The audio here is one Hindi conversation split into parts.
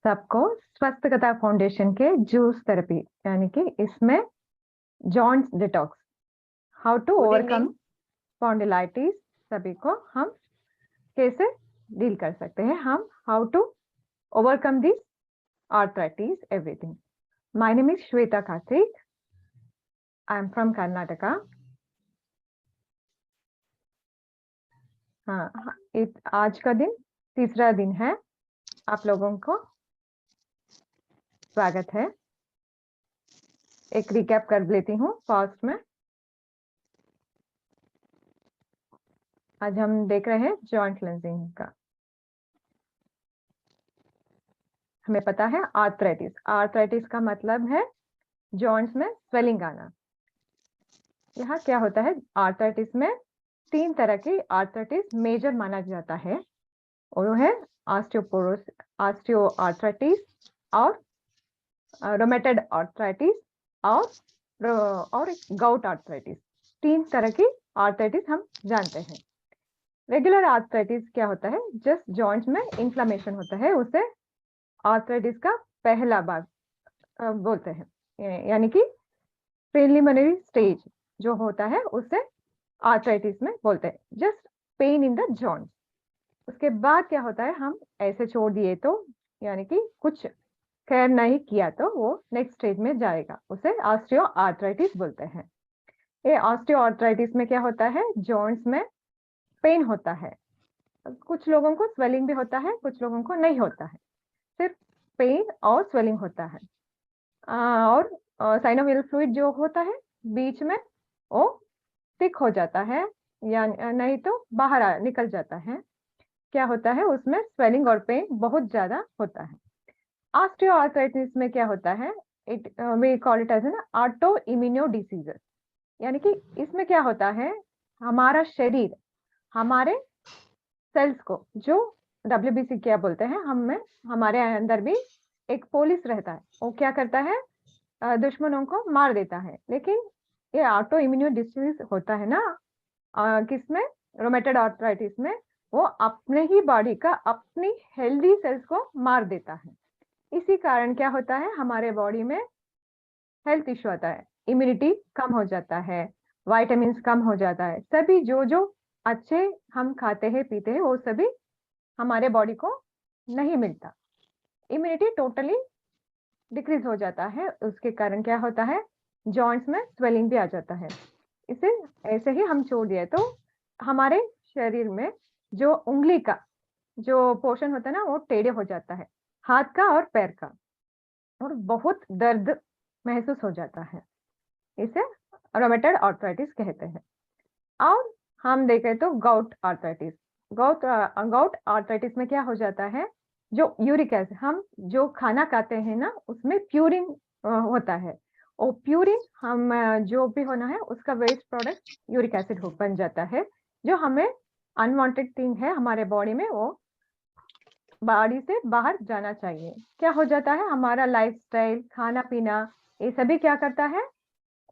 सबको स्वस्थकता फाउंडेशन के जूस थेरेपी यानी कि इसमें joints detox, how to Good overcome evening. Spondylitis, सभी को हम कैसे डील कर सकते हैं, हम how to overcome this arthritis everything. My name is Shweta Karthik. I am from Karnataka. हाँ, आज का दिन तीसरा दिन है. आप लोगों को स्वागत है. एक रिकैप कर लेती हूँ फास्ट में. आज हम देख रहे हैं जॉइंट क्लेंजिंग का. हमें पता है आर्थराइटिस. आर्थराइटिस का मतलब है जॉइंट्स में स्वेलिंग आना. यहाँ क्या होता है, आर्थराइटिस में तीन तरह की आर्थराइटिस मेजर माना जाता है. वो है ऑस्टियोआर्थराइटिस और रोमेटॉइड आर्थराइटिस और गाउट आर्थराइटिस. तीन तरह की आर्थराइटिस हम जानते हैं. रेगुलर आर्थराइटिस क्या होता है, जस्ट जॉइंट्स में इन्फ्लेमेशन होता है, उसे आर्थराइटिस का पहला भाग बोलते हैं. यानी कि प्रिलिमिनरी स्टेज जो होता है उसे आर्थराइटिस में बोलते हैं. Just pain in the joints. उसके बाद क्या होता है, हम ऐसे छोड़ दिए तो यानी कि कुछ केयर नहीं किया तो वो नेक्स्ट स्टेज में जाएगा, उसे ऑस्टियोआर्थराइटिस बोलते हैं. ये ऑस्टियोआर्थराइटिस में क्या होता है, जॉइंट्स में पेन होता है. कुछ लोगों को स्वेलिंग भी होता है, कुछ लोगों को नहीं होता है, सिर्फ पेन और स्वेलिंग होता है. और साइनोवियल फ्लूइड जो होता है बीच में वो थिक हो जाता है या नहीं तो बाहर निकल जाता है. क्या होता है, उसमें स्वेलिंग और पेन बहुत ज्यादा होता है. ऑस्टियोआर्थराइटिस में क्या होता है, it we call it as an auto immuno diseases. यानी कि इसमें क्या होता है, हमारा शरीर हमारे सेल्स को, जो WBC क्या बोलते हैं, हमारे अंदर भी एक पुलिस रहता है. वो क्या करता है, दुश्मनों को मार देता है. लेकिन ये ऑटो इम्यूनो डिसीज होता है ना, किसमें, रोमेटॉइड आर्थराइटिस में, वो अपने ही बॉडी का अपनी हेल्दी सेल्स को मार देता है. इसी कारण क्या होता है, हमारे बॉडी में हेल्थ इश्यू आता है. इम्यूनिटी कम हो जाता है, विटामिन कम हो जाता है. सभी जो अच्छे हम खाते हैं पीते हैं वो सभी हमारे बॉडी को नहीं मिलता. इम्यूनिटी टोटली डिक्रीज हो जाता है. उसके कारण क्या होता है, जॉइंट्स में स्वेलिंग भी आ जाता है. इसे ऐसे ही हम छोड़ दिए तो हमारे शरीर में जो उंगली का जो पोर्शन होता है ना, वो टेढ़े हो जाता है, हाथ का और पैर का, और बहुत दर्द महसूस हो जाता है. इसे रोमेटॉइड आर्थराइटिस कहते हैं. और हम देखें तो गाउट आर्थराइटिस. गाउट आर्थराइटिस में क्या हो जाता है, जो यूरिक एसिड, हम जो खाना खाते हैं ना उसमें प्यूरिन होता है. और प्यूरिन हम जो भी होना है उसका वेस्ट प्रोडक्ट यूरिक एसिड बन जाता है, जो हमें अनवांटेड थिंग है हमारे बॉडी में, वो बॉडी से बाहर जाना चाहिए. क्या हो जाता है, हमारा लाइफस्टाइल, खाना पीना, ये सभी क्या करता है,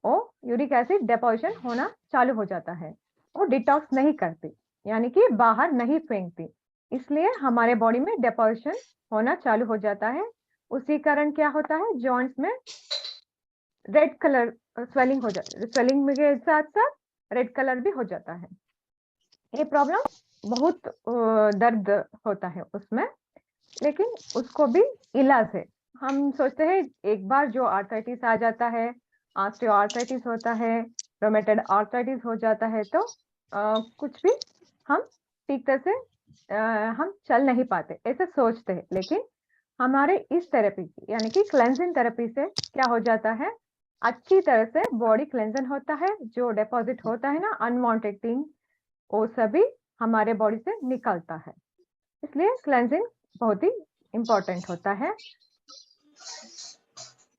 वो यूरिक एसिड डिपोजिशन होना चालू हो जाता है. वो डिटॉक्स नहीं करती, यानी कि बाहर नहीं फेंकती, इसलिए हमारे बॉडी में डिपोजिशन होना चालू हो जाता है. उसी कारण क्या होता है, जॉइंट्स में रेड कलर स्वेलिंग हो जाता है. स्वेलिंग के साथ साथ रेड कलर भी हो जाता है. ये प्रॉब्लम बहुत दर्द होता है उसमें, लेकिन उसको भी इलाज है. हम सोचते हैं एक बार जो आर्थराइटिस आ जाता है, ऑस्टियोआर्थराइटिस होता है, रोमेटॉइड आर्थराइटिस हो जाता है तो कुछ भी हम ठीक तरह से हम चल नहीं पाते, ऐसे सोचते हैं. लेकिन हमारे इस थेरेपी यानी कि क्लेंजिंग थेरेपी से क्या हो जाता है, अच्छी तरह से बॉडी क्लेंजन होता है. जो डिपॉजिट होता है ना अनवांटेड थिंग, वो सभी हमारे बॉडी से निकलता है. इसलिए क्लेंजिंग बहुत ही इम्पोर्टेंट होता है.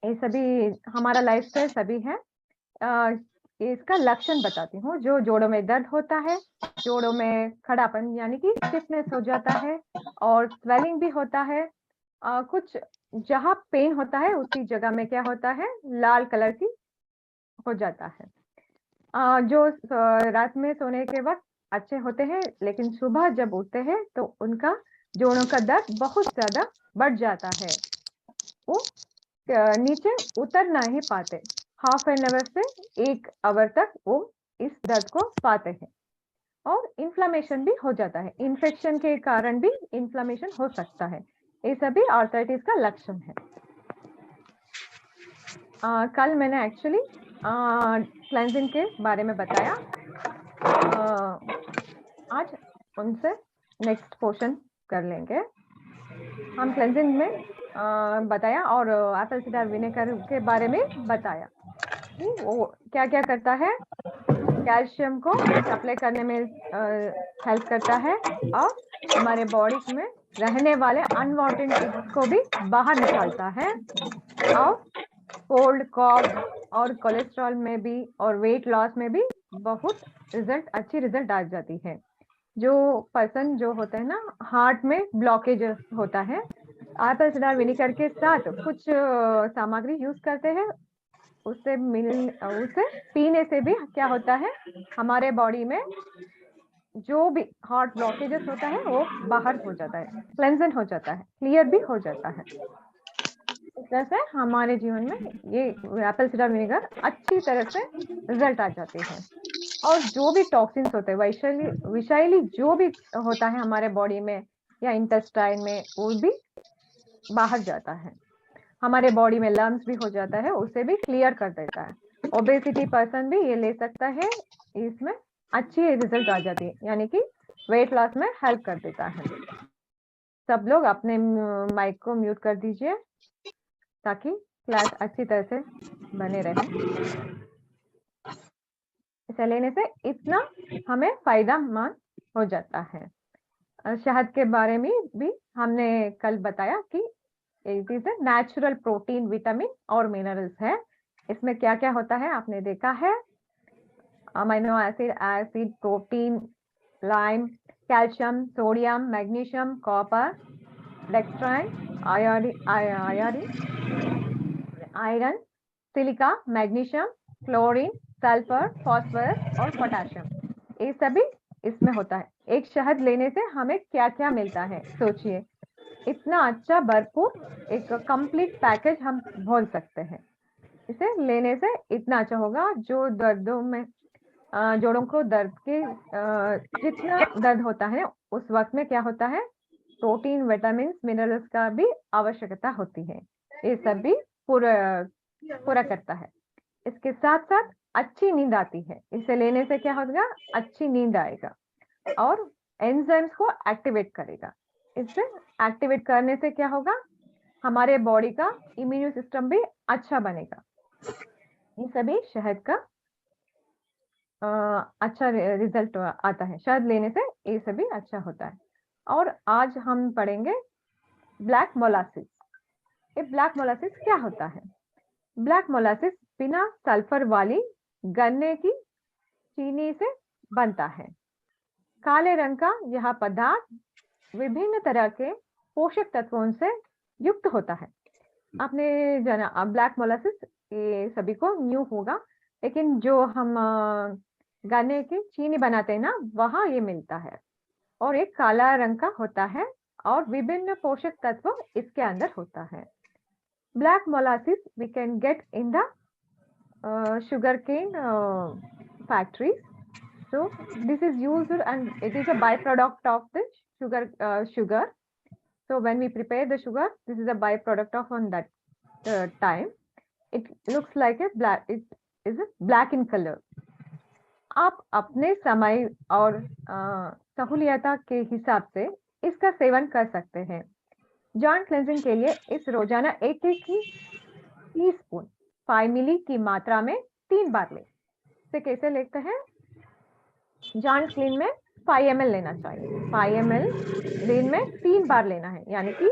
ये सभी हमारा लाइफस्टाइल सभी है. इसका लक्षण बताती हूँ. जो जोड़ों में दर्द होता है, जोड़ों में खड़ापन यानी कि स्टिफनेस हो जाता है, और स्वेलिंग भी होता है. कुछ जहाँ पेन होता है उसी जगह में क्या होता है, लाल कलर की हो जाता है. जो रात में सोने के वक्त अच्छे होते हैं, लेकिन सुबह जब उठते हैं तो उनका जोड़ों का दर्द बहुत ज्यादा बढ़ जाता है. वो नीचे उतर नहीं पाते। हाफ एन आवर से 1 आवर तक वो इस दर्द को पाते हैं और इन्फ्लेमेशन भी हो जाता है। इन्फेक्शन के कारण भी इन्फ्लेमेशन हो सकता है। ये सभी आर्थराइटिस का लक्षण है। कल मैंने एक्चुअली क्लेंजिंग के बारे में बताया। आज उनसे नेक्स्ट पोर्शन कर लेंगे। हम क्लेंजिंग में बताया और एप्पल साइडर विनेगर के बारे में बताया कि वो क्या-क्या करता है। कैल्शियम को सप्लाई करने में हेल्प करता है और हमारे बॉडी में रहने वाले अनवांटेड थिंग्स को भी बाहर निकालता है और कोल्ड, कॉफ और कोलेस्ट्रॉल में भी और वेट लॉस में भी बहुत अच्छी रिजल्ट आ जाती है। जो पर्सन जो होता है ना, हार्ट में ब्लॉकेज होता है, एप्पल साइडर विनेगर के साथ कुछ सामग्री यूज करते हैं। उसे पीने से भी क्या होता है, हमारे बॉडी में जो भी हार्ट ब्लॉकेजेस होता है वो बाहर हो जाता है, क्लेंजन हो जाता है, क्लियर भी हो जाता है। इस तरह से हमारे जीवन में ये एप्पल साइडर विनेगर अच्छी तरह से रिजल्ट आ जाती है। और जो भी टॉक्सिन्स होते हैं, विषैली जो भी होता है हमारे बॉडी में या इंटेस्टाइन में, वो भी बाहर जाता है। हमारे बॉडी में लम्स भी हो जाता है, उसे भी क्लियर कर देता है। ओबेसिटी पर्सन भी ये ले सकता है, इसमें अच्छी रिजल्ट आ जाती है, यानी कि वेट लॉस में हेल्प कर देता है। सब लोग अपने माइक को म्यूट कर दीजिए ताकि क्लास अच्छी तरह से बने रहे। इसे लेने से इतना हमें फायदेमंद हो जाता है। शहद के बारे में भी हमने कल बताया कि it is a natural protein, vitamin और मिनरल्स है। इसमें क्या क्या होता है आपने देखा है। Amino acid, protein, lime, calcium, sodium, magnesium, copper, dextrin, iron, silica, magnesium, chlorine, sulphur, phosphorus और पोटेशियम, ये सभी इसमें होता है। एक शहद लेने से हमें क्या क्या मिलता है, सोचिए। इतना अच्छा भरपूर एक कंप्लीट पैकेज हम बोल सकते हैं। इसे लेने से इतना अच्छा होगा। जो दर्दों में जोड़ों को जितना दर्द होता है उस वक्त में क्या होता है, प्रोटीन, विटामिन, मिनरल्स का भी आवश्यकता होती है। ये सब भी पूरा करता है। इसके साथ साथ अच्छी नींद आती है। इसे लेने से क्या होगा, अच्छी नींद आएगा और एंजाइम्स को एक्टिवेट करेगा। इससे एक्टिवेट करने से क्या होगा, हमारे बॉडी का इम्यून सिस्टम भी अच्छा बनेगा। ये सभी शहद का अच्छा रिजल्ट आता है। शहद लेने से ये सभी अच्छा होता है। और आज हम पढ़ेंगे ब्लैक मोलासिस। ये ब्लैक मोलासिस क्या होता है? ब्लैक मोलासिस बिना सल्फर वाली गन्ने की चीनी से बनता है। काले रंग का यह पदार्थ विभिन्न तरह के पोषक तत्वों से युक्त होता है। आपने जाना ब्लैक मोलासिस, ये सभी को न्यू होगा, लेकिन जो हम गन्ने की चीनी बनाते हैं ना, वहां ये मिलता है और एक काला रंग का होता है और विभिन्न पोषक तत्व इसके अंदर होता है। Black molasses we can get in the sugarcane factories. So this is used and it is a byproduct of the sugar. So when we prepare the sugar, this is a byproduct of on that time. It looks like a black. It is a black in color. आप अपने समय और सहूलियत के हिसाब से इसका सेवन कर सकते हैं। जॉइंट क्लेंजिंग के लिए इस रोजाना एक ही टीस्पून 5 मिली की मात्रा में 3 बार लें। इसे कैसे लेते हैं? जॉइंट क्लीन में 5 ml लेना चाहिए। 5 ml दिन में 3 बार लेना है, यानी कि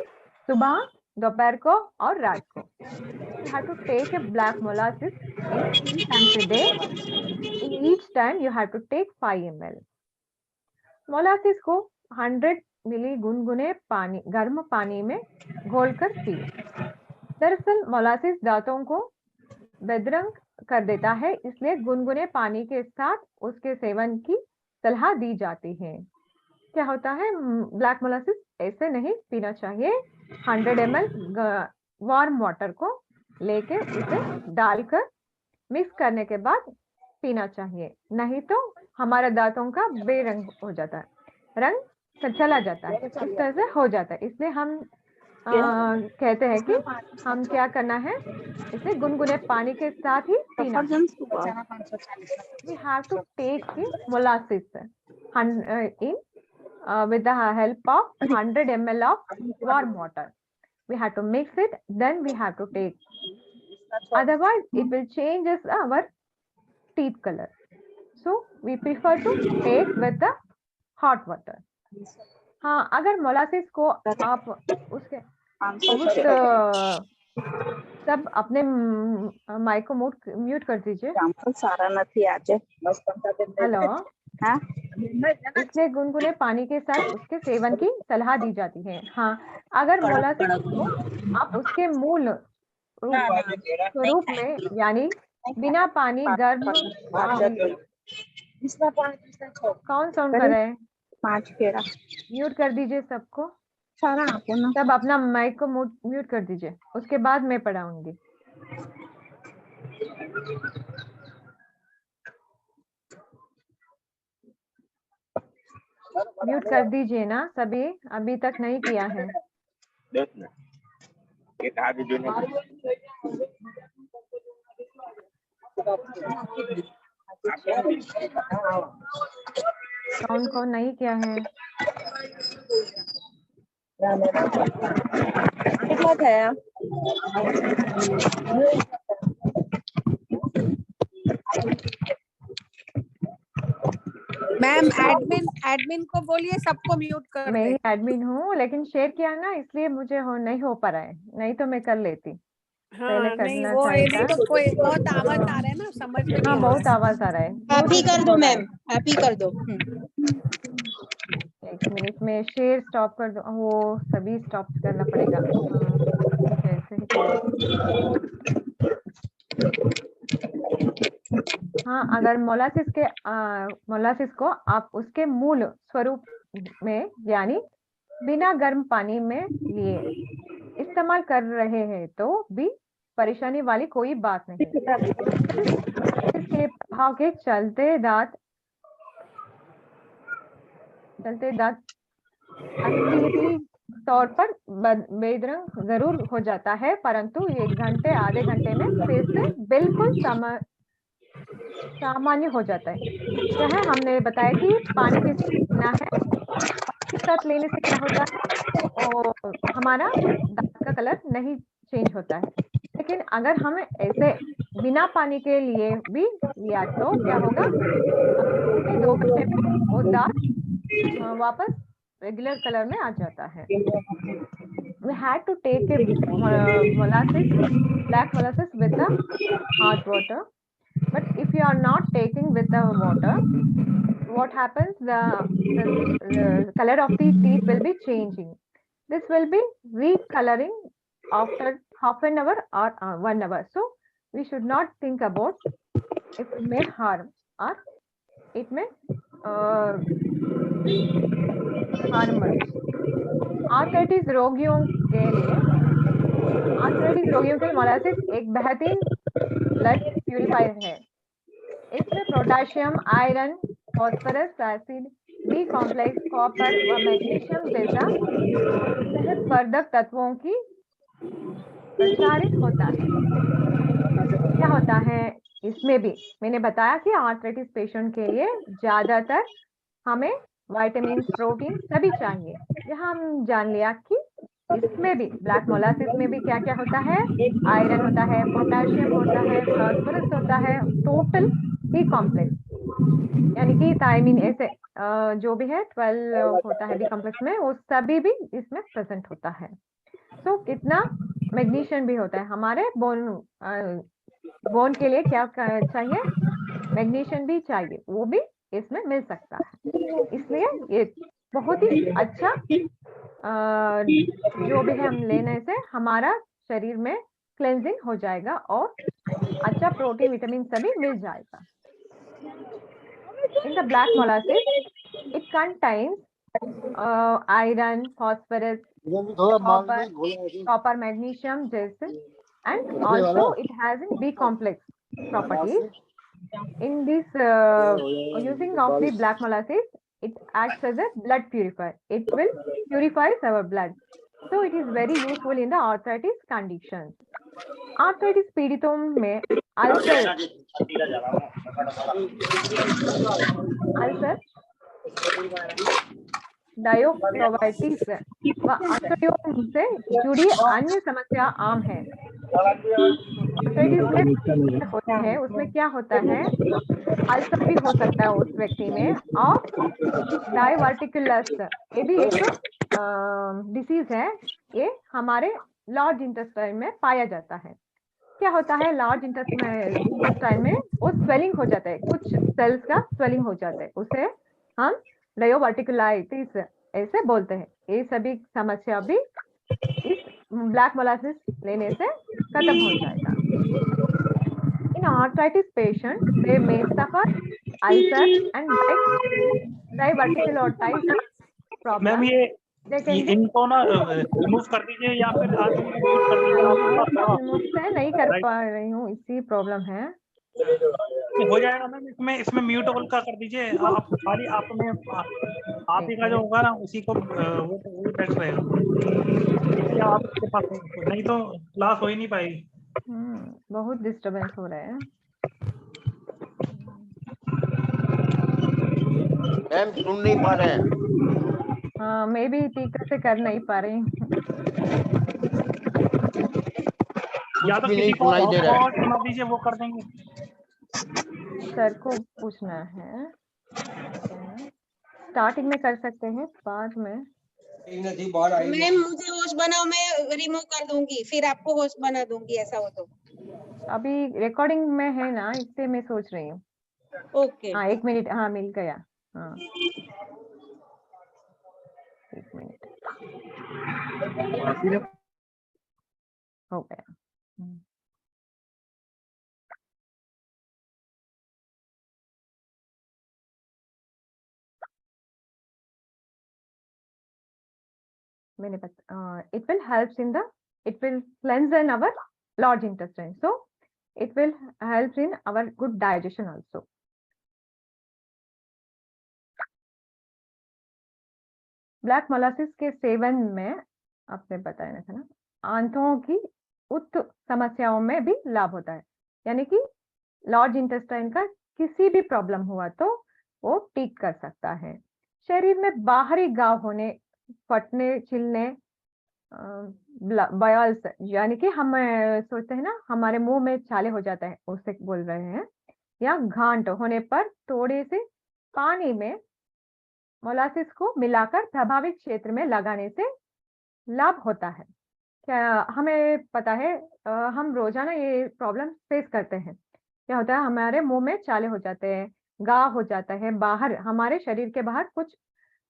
सुबह, दोपहर को और रात को। You have to take a black molasses in 3 times a day. In each time you have to take 5 ml. Molasses को 100 मिली गुनगुने पानी, गर्म पानी में घोलकर पिए। दरअसल मोलासिस दांतों को बदरंग कर देता है, इसलिए गुनगुने पानी के साथ उसके सेवन की सलाह दी जाती है। क्या होता है, ब्लैक मोलासिस ऐसे नहीं पीना चाहिए। 100 ml वार्म वाटर को लेके उसे डालकर मिक्स करने के बाद पीना चाहिए, नहीं तो हमारे दांतों का बेरंग हो जाता है, रंग चला जाता है, इस तरह से हो जाता है। इसलिए हम कहते हैं कि हम क्या करना है, इसे गुनगुने पानी के साथ ही पीना है। We have to take the molasses in with the help of 100 ml of warm water. We have to mix it, then we have to take. Otherwise, it will change our teeth color. So we prefer to take with the hot water. हाँ, अगर मोलासिस को आप उसके सब अपने माइक को म्यूट कर दीजिए। सारा नहीं आज बस 15 दिन। हेलो। हाँ, इसलिए गुनगुने पानी के साथ उसके सेवन की सलाह दी जाती है। हाँ, अगर मोलासिस को आप उसके मूल स्वरूप में यानी बिना पानी गर्म कौन साउंड कर रहे हैं? 5 केड़ा म्यूट कर दीजिए सबको, सारा सब अपना माइक को म्यूट कर दीजिए, उसके बाद मैं पढ़ाऊंगी। म्यूट कर दीजिए ना सभी, अभी तक नहीं किया है। कौन कौन नहीं किया है? कितना है? मैम एडमिन को बोलिए सबको म्यूट कर दे। मैं ही एडमिन हूँ, लेकिन शेयर किया ना, इसलिए मुझे नहीं हो पा रहा है, नहीं तो मैं कर लेती। पहले करना चाहिए। तो कोई बहुत आवाज आ रहा है ना, समझ में नहीं। हाँ, बहुत आवाज आ रहा है। आप ही कर दो मैम, आप ही कर दो। एक मिनट में शेयर स्टॉप कर दो, वो सभी स्टॉप करना पड़ेगा। हाँ, कैसे ही हाँ, अगर मोलासिस को आप उसके मूल स्वरूप में यानी बिना गर्म पानी में लिए इस्तेमाल कर रहे हैं तो भी परेशानी वाली कोई बात नहीं। इसके प्रभाव के चलते दांत असली तौर पर बेरंग जरूर हो जाता है, परंतु 1 घंटे आधे घंटे में फिर से बिल्कुल सामान्य हो जाता है। यह हमने बताया कि पानी के पीना है, पानी के साथ लेने से क्या होता है, और हमारा दांत का कलर नहीं चेंज होता है। लेकिन अगर हम ऐसे बिना पानी के लिए भी लिया तो क्या होगा, 2 घंटे में वो दांत वापस रेगुलर कलर में आ जाता है। We had to take a black molasses with the hot water, but if you are not taking with the water, what happens, the color of the teeth will be changing. This will be recoloring after half an hour or 1 hour. So we should not think about if it may harm or it may harm us. Arthritis रोगियों के लिए मोलासिस एक बेहतरीन ब्लड प्यूरिफायर है। इसमें potassium, iron, phosphorus, acid, B complex, copper व मैग्नीशियम जैसा सेहतवर्धक तत्वों की प्रचारित होता है। क्या होता है इसमें भी मैंने बताया कि आर्थराइटिस पेशेंट के लिए ज्यादातर हमें विटामिन, प्रोटीन सभी चाहिए। यहाँ हम जान लिया कि इसमें भी ब्लैक मोलासिस में भी क्या क्या होता है, आयरन होता है, पोटेशियम होता है, फास्फोरस होता है, टोटल बी कॉम्प्लेक्स यानी कि थायमिन ऐसे जो भी है 12 होता है बी कॉम्प्लेक्स में, वो सभी भी इसमें प्रेजेंट होता है। तो कितना मैग्नीशियम भी होता है, हमारे बोन के लिए क्या चाहिए, मैग्नीशियम भी चाहिए, वो भी इसमें मिल सकता है। इसलिए ये बहुत ही अच्छा जो भी है हम लेने से हमारा शरीर में क्लेंजिंग हो जाएगा और अच्छा प्रोटीन, विटामिन सभी मिल जाएगा। In the black molasses, it contains iron, phosphorus, copper, magnesium जैसे, and also it has in B complex properties. In this using of the black molasses, it acts as a blood purifier. It will purify our blood. So it is very useful in the arthritis conditions. Arthritis पीड़ितों में अल्सर डायोप्रोवाइटिस व अंतड़ियों से जुड़ी अन्य समस्या आम है। आर्थराइटिस में होता है, उसमें क्या होता है, अल्सर भी हो सकता है उस व्यक्ति में, और डायवर्टिकुलस ये भी एक डिसीज है। ये हमारे लार्ज इंटेस्टाइन में पाया जाता है। क्या होता है लार्ज इंटेस्टाइन में, वो स्वेलिंग हो जाता है, कुछ सेल्स का स्वेलिंग हो जाता है, उसे हम डायोवर्टिकुलाइटिस ऐसे बोलते हैं। ये सभी समस्या भी इस ब्लैक मोलासिस लेने से खत्म हो जाएगा। In arthritis patient they may suffer ulcer and diverticulitis problem. Ma'am ये इनको ना रिमूव कर दीजिए या फिर आदमी को म्यूट कर दीजिए। मुझसे नहीं कर पा रही हूँ, इसी प्रॉब्लम है। हो जाएगा मैम, इसमें म्यूट ऑल का कर दीजिए। आप खाली आपने आप ही का जो होगा ना उसी को वो बेस्ट रहेगा। आपके पास नहीं तो क्लास हो ही नहीं पाएगी। बहुत डिस्टरबेंस हो रहा है मैम, सुन नहीं पा रहे हैं। हाँ, मैं भी ठीक से कर नहीं पा रही हूँ। या तो किसी को सुना दीजिए, वो कर देंगे। सर को पूछना है, स्टार्टिंग में कर सकते हैं, बाद में। मैम मुझे होस्ट बनाओ, मैं रिमूव कर दूंगी, फिर आपको होस्ट बना दूंगी, ऐसा हो तो। अभी रिकॉर्डिंग में है ना, इससे मैं सोच रही हूँ। ओके हाँ, 1 मिनट। हाँ, मिल गया। हाँ, 1 मिनट हो गया। मैंने it will helps in the, it will cleanse in our large intestine, so it will help in our good digestion also. Black molasses के सेवन में आपने बताया था ना, आंतों की उक्त समस्याओं में भी लाभ होता है। यानी कि लार्ज इंटेस्टाइन का किसी भी प्रॉब्लम हुआ तो वो ठीक कर सकता है। शरीर में बाहरी घाव होने, फटने, छिलने, बॉयल्स, यानी कि हम सोचते हैं ना हमारे मुंह में छाले हो जाता है, उससे बोल रहे हैं, या गांठ होने पर थोड़े से पानी में मोलासिस को मिलाकर प्रभावित क्षेत्र में लगाने से लाभ होता है। क्या हमें पता है, हम रोजाना ये प्रॉब्लम फेस करते हैं। क्या होता है, हमारे मुंह में छाले हो जाते हैं, घाव हो जाता है, बाहर हमारे शरीर के बाहर कुछ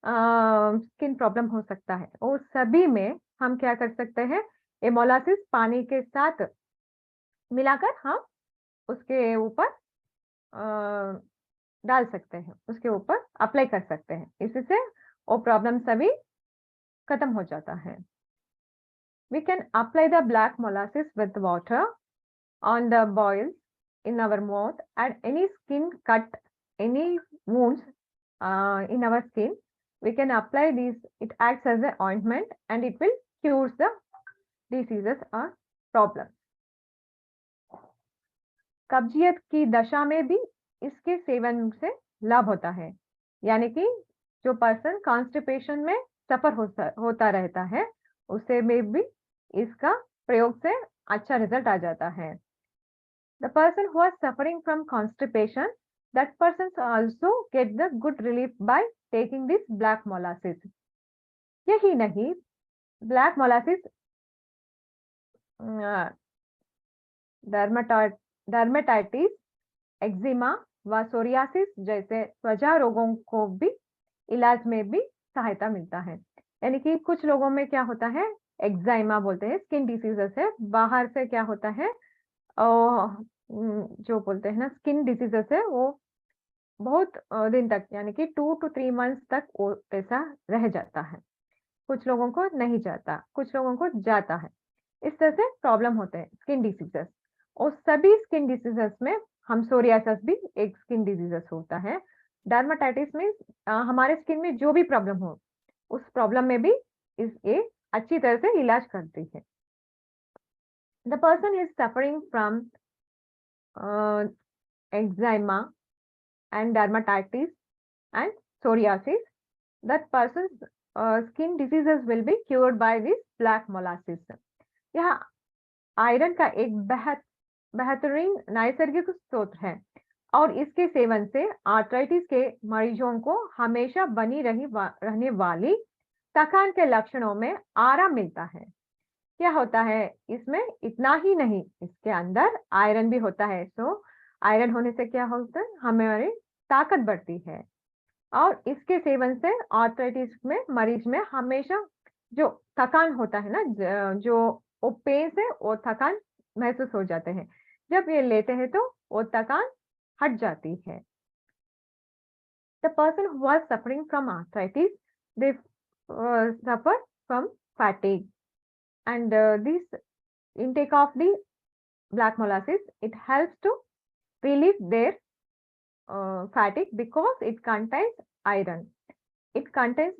स्किन प्रॉब्लम हो सकता है। और सभी में हम क्या कर सकते हैं, ये मोलासिस पानी के साथ मिलाकर हम उसके ऊपर डाल सकते हैं, उसके ऊपर अप्लाई कर सकते हैं। इससे वो प्रॉब्लम सभी खत्म हो जाता है। We can apply the black molasses with water on the boils in our mouth and any skin cut, any wounds in our skin. We can apply these. It acts as an ointment and it will cure the diseases or problems. कब्जियत की दशा में भी इसके सेवन से लाभ होता है। यानी कि जो पर्सन कॉन्स्टिपेशन में सफर होता रहता है, उसे में भी इसका प्रयोग से अच्छा रिजल्ट आ जाता है। The person who is suffering from constipation, that person also get the good relief by taking this black molasses. यही नहीं, black molasses डर्मेटाइटिस, एक्जिमा व सोरियासिस जैसे त्वचा रोगों को भी इलाज में भी सहायता मिलता है। यानी कि कुछ लोगों में क्या होता है, एक्जाइमा बोलते हैं, स्किन डिसीजेस है, बाहर से क्या होता है, जो बोलते हैं ना स्किन डिसीजेस है, वो बहुत दिन तक यानी कि 2 to 3 मंथ्स तक वो ऐसा रह जाता है। कुछ लोगों को नहीं जाता, कुछ लोगों को जाता है। इस तरह से प्रॉब्लम होते हैं स्किन डिसीजेस। और सभी स्किन डिसीजेस में हम सोरियासिस भी एक स्किन डिजीजेस होता है। डर्माटाइटिस में हमारे स्किन में जो भी प्रॉब्लम हो, उस प्रॉब्लम में भी ये अच्छी तरह से इलाज करती है। The person is suffering from eczema and dermatitis and psoriasis, that person's skin diseases will be cured by this black molasses. यह आयरन का एक बेहतरीन नैसर्गिक स्रोत है और इसके सेवन से आर्थराइटिस के मरीजों को हमेशा बनी रहने वाली थकान के लक्षणों में आराम मिलता है। क्या होता है इसमें? इतना ही नहीं, इसके अंदर आयरन भी होता है। सो आयरन होने से क्या होता है? हमारी ताकत बढ़ती है और इसके सेवन से आर्थराइटिस में मरीज में हमेशा जो थकान होता है ना, जो वो पेन से वो थकान महसूस हो जाते हैं। जब ये लेते हैं तो वो थकान हट जाती है। The person who was suffering from arthritis, they suffer from fatigue, and this intake of the black molasses, it helps to relieve their fatigue because it contains iron. It contains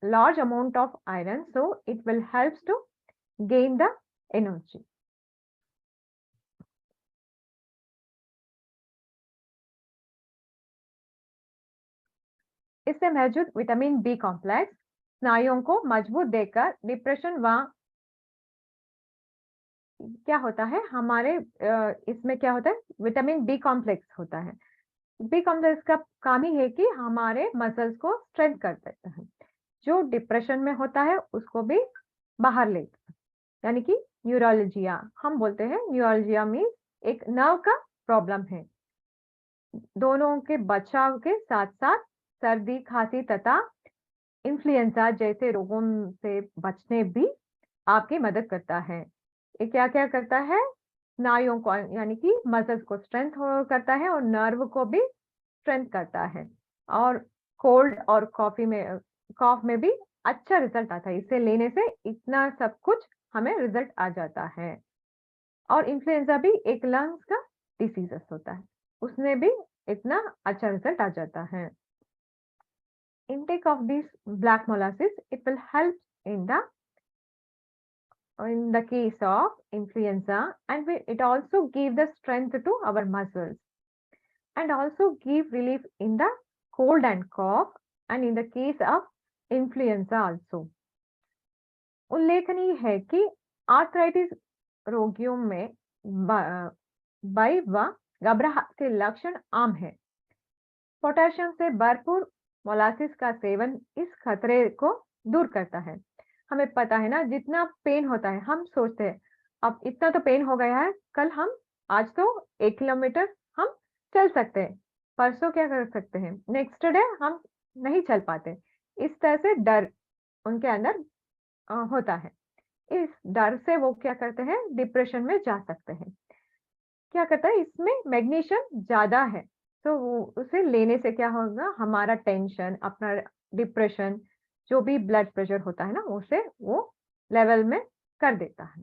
large amount of iron, so it will helps to gain the energy. इससे मौजूद विटामिन बी कॉम्प्लेक्स स्नायुओं को मजबूत देकर डिप्रेशन व क्या होता है हमारे इसमें क्या होता है? विटामिन बी कॉम्प्लेक्स होता है। बी कॉम्प्लेक्स का काम ही है कि हमारे मसल्स को स्ट्रेंथ कर देता है। जो डिप्रेशन में होता है उसको भी बाहर लेता है। यानी कि न्यूरोलजिया हम बोलते हैं। न्यूरोलजिया मीन्स एक नर्व का प्रॉब्लम है। दोनों के बचाव के साथ साथ सर्दी, खांसी तथा इन्फ्लुएंजा जैसे रोगों से बचने भी आपकी मदद करता है। ये क्या-क्या करता है? स्नायुओं को यानी कि मसल्स को स्ट्रेंथ करता है और नर्व को भी स्ट्रेंथ करता है और कोल्ड और कॉफ में भी अच्छा रिजल्ट आता है। इसे लेने से इतना सब कुछ हमें रिजल्ट आ जाता है। और इन्फ्लुएंजा भी एक लंग्स का डिसीजेस होता है, उसमें भी इतना अच्छा रिजल्ट आ जाता है। Intake of these black molasses, it will help in the case of influenza, and it also give the strength to our muscles and also give relief in the cold and cough and in the case of influenza also. उल्लेखनीय है कि आर्थराइटिस रोगियों में भय व घबराहट के लक्षण आम है। पोटेशियम से भरपूर मोलासिस का सेवन इस खतरे को दूर करता है। हमें पता है ना, जितना पेन होता है हम सोचते हैं अब इतना तो पेन हो गया है, कल हम आज तो 1 किलोमीटर हम चल सकते हैं, परसों क्या कर सकते हैं, नेक्स्ट डे हम नहीं चल पाते। इस तरह से डर उनके अंदर होता है। इस डर से वो क्या करते हैं? डिप्रेशन में जा सकते हैं। क्या करता है? इसमें मैग्नीशियम ज्यादा है, तो उसे लेने से क्या होगा? हमारा टेंशन, अपना डिप्रेशन, जो भी ब्लड प्रेशर होता है ना, उसे वो लेवल में कर देता है।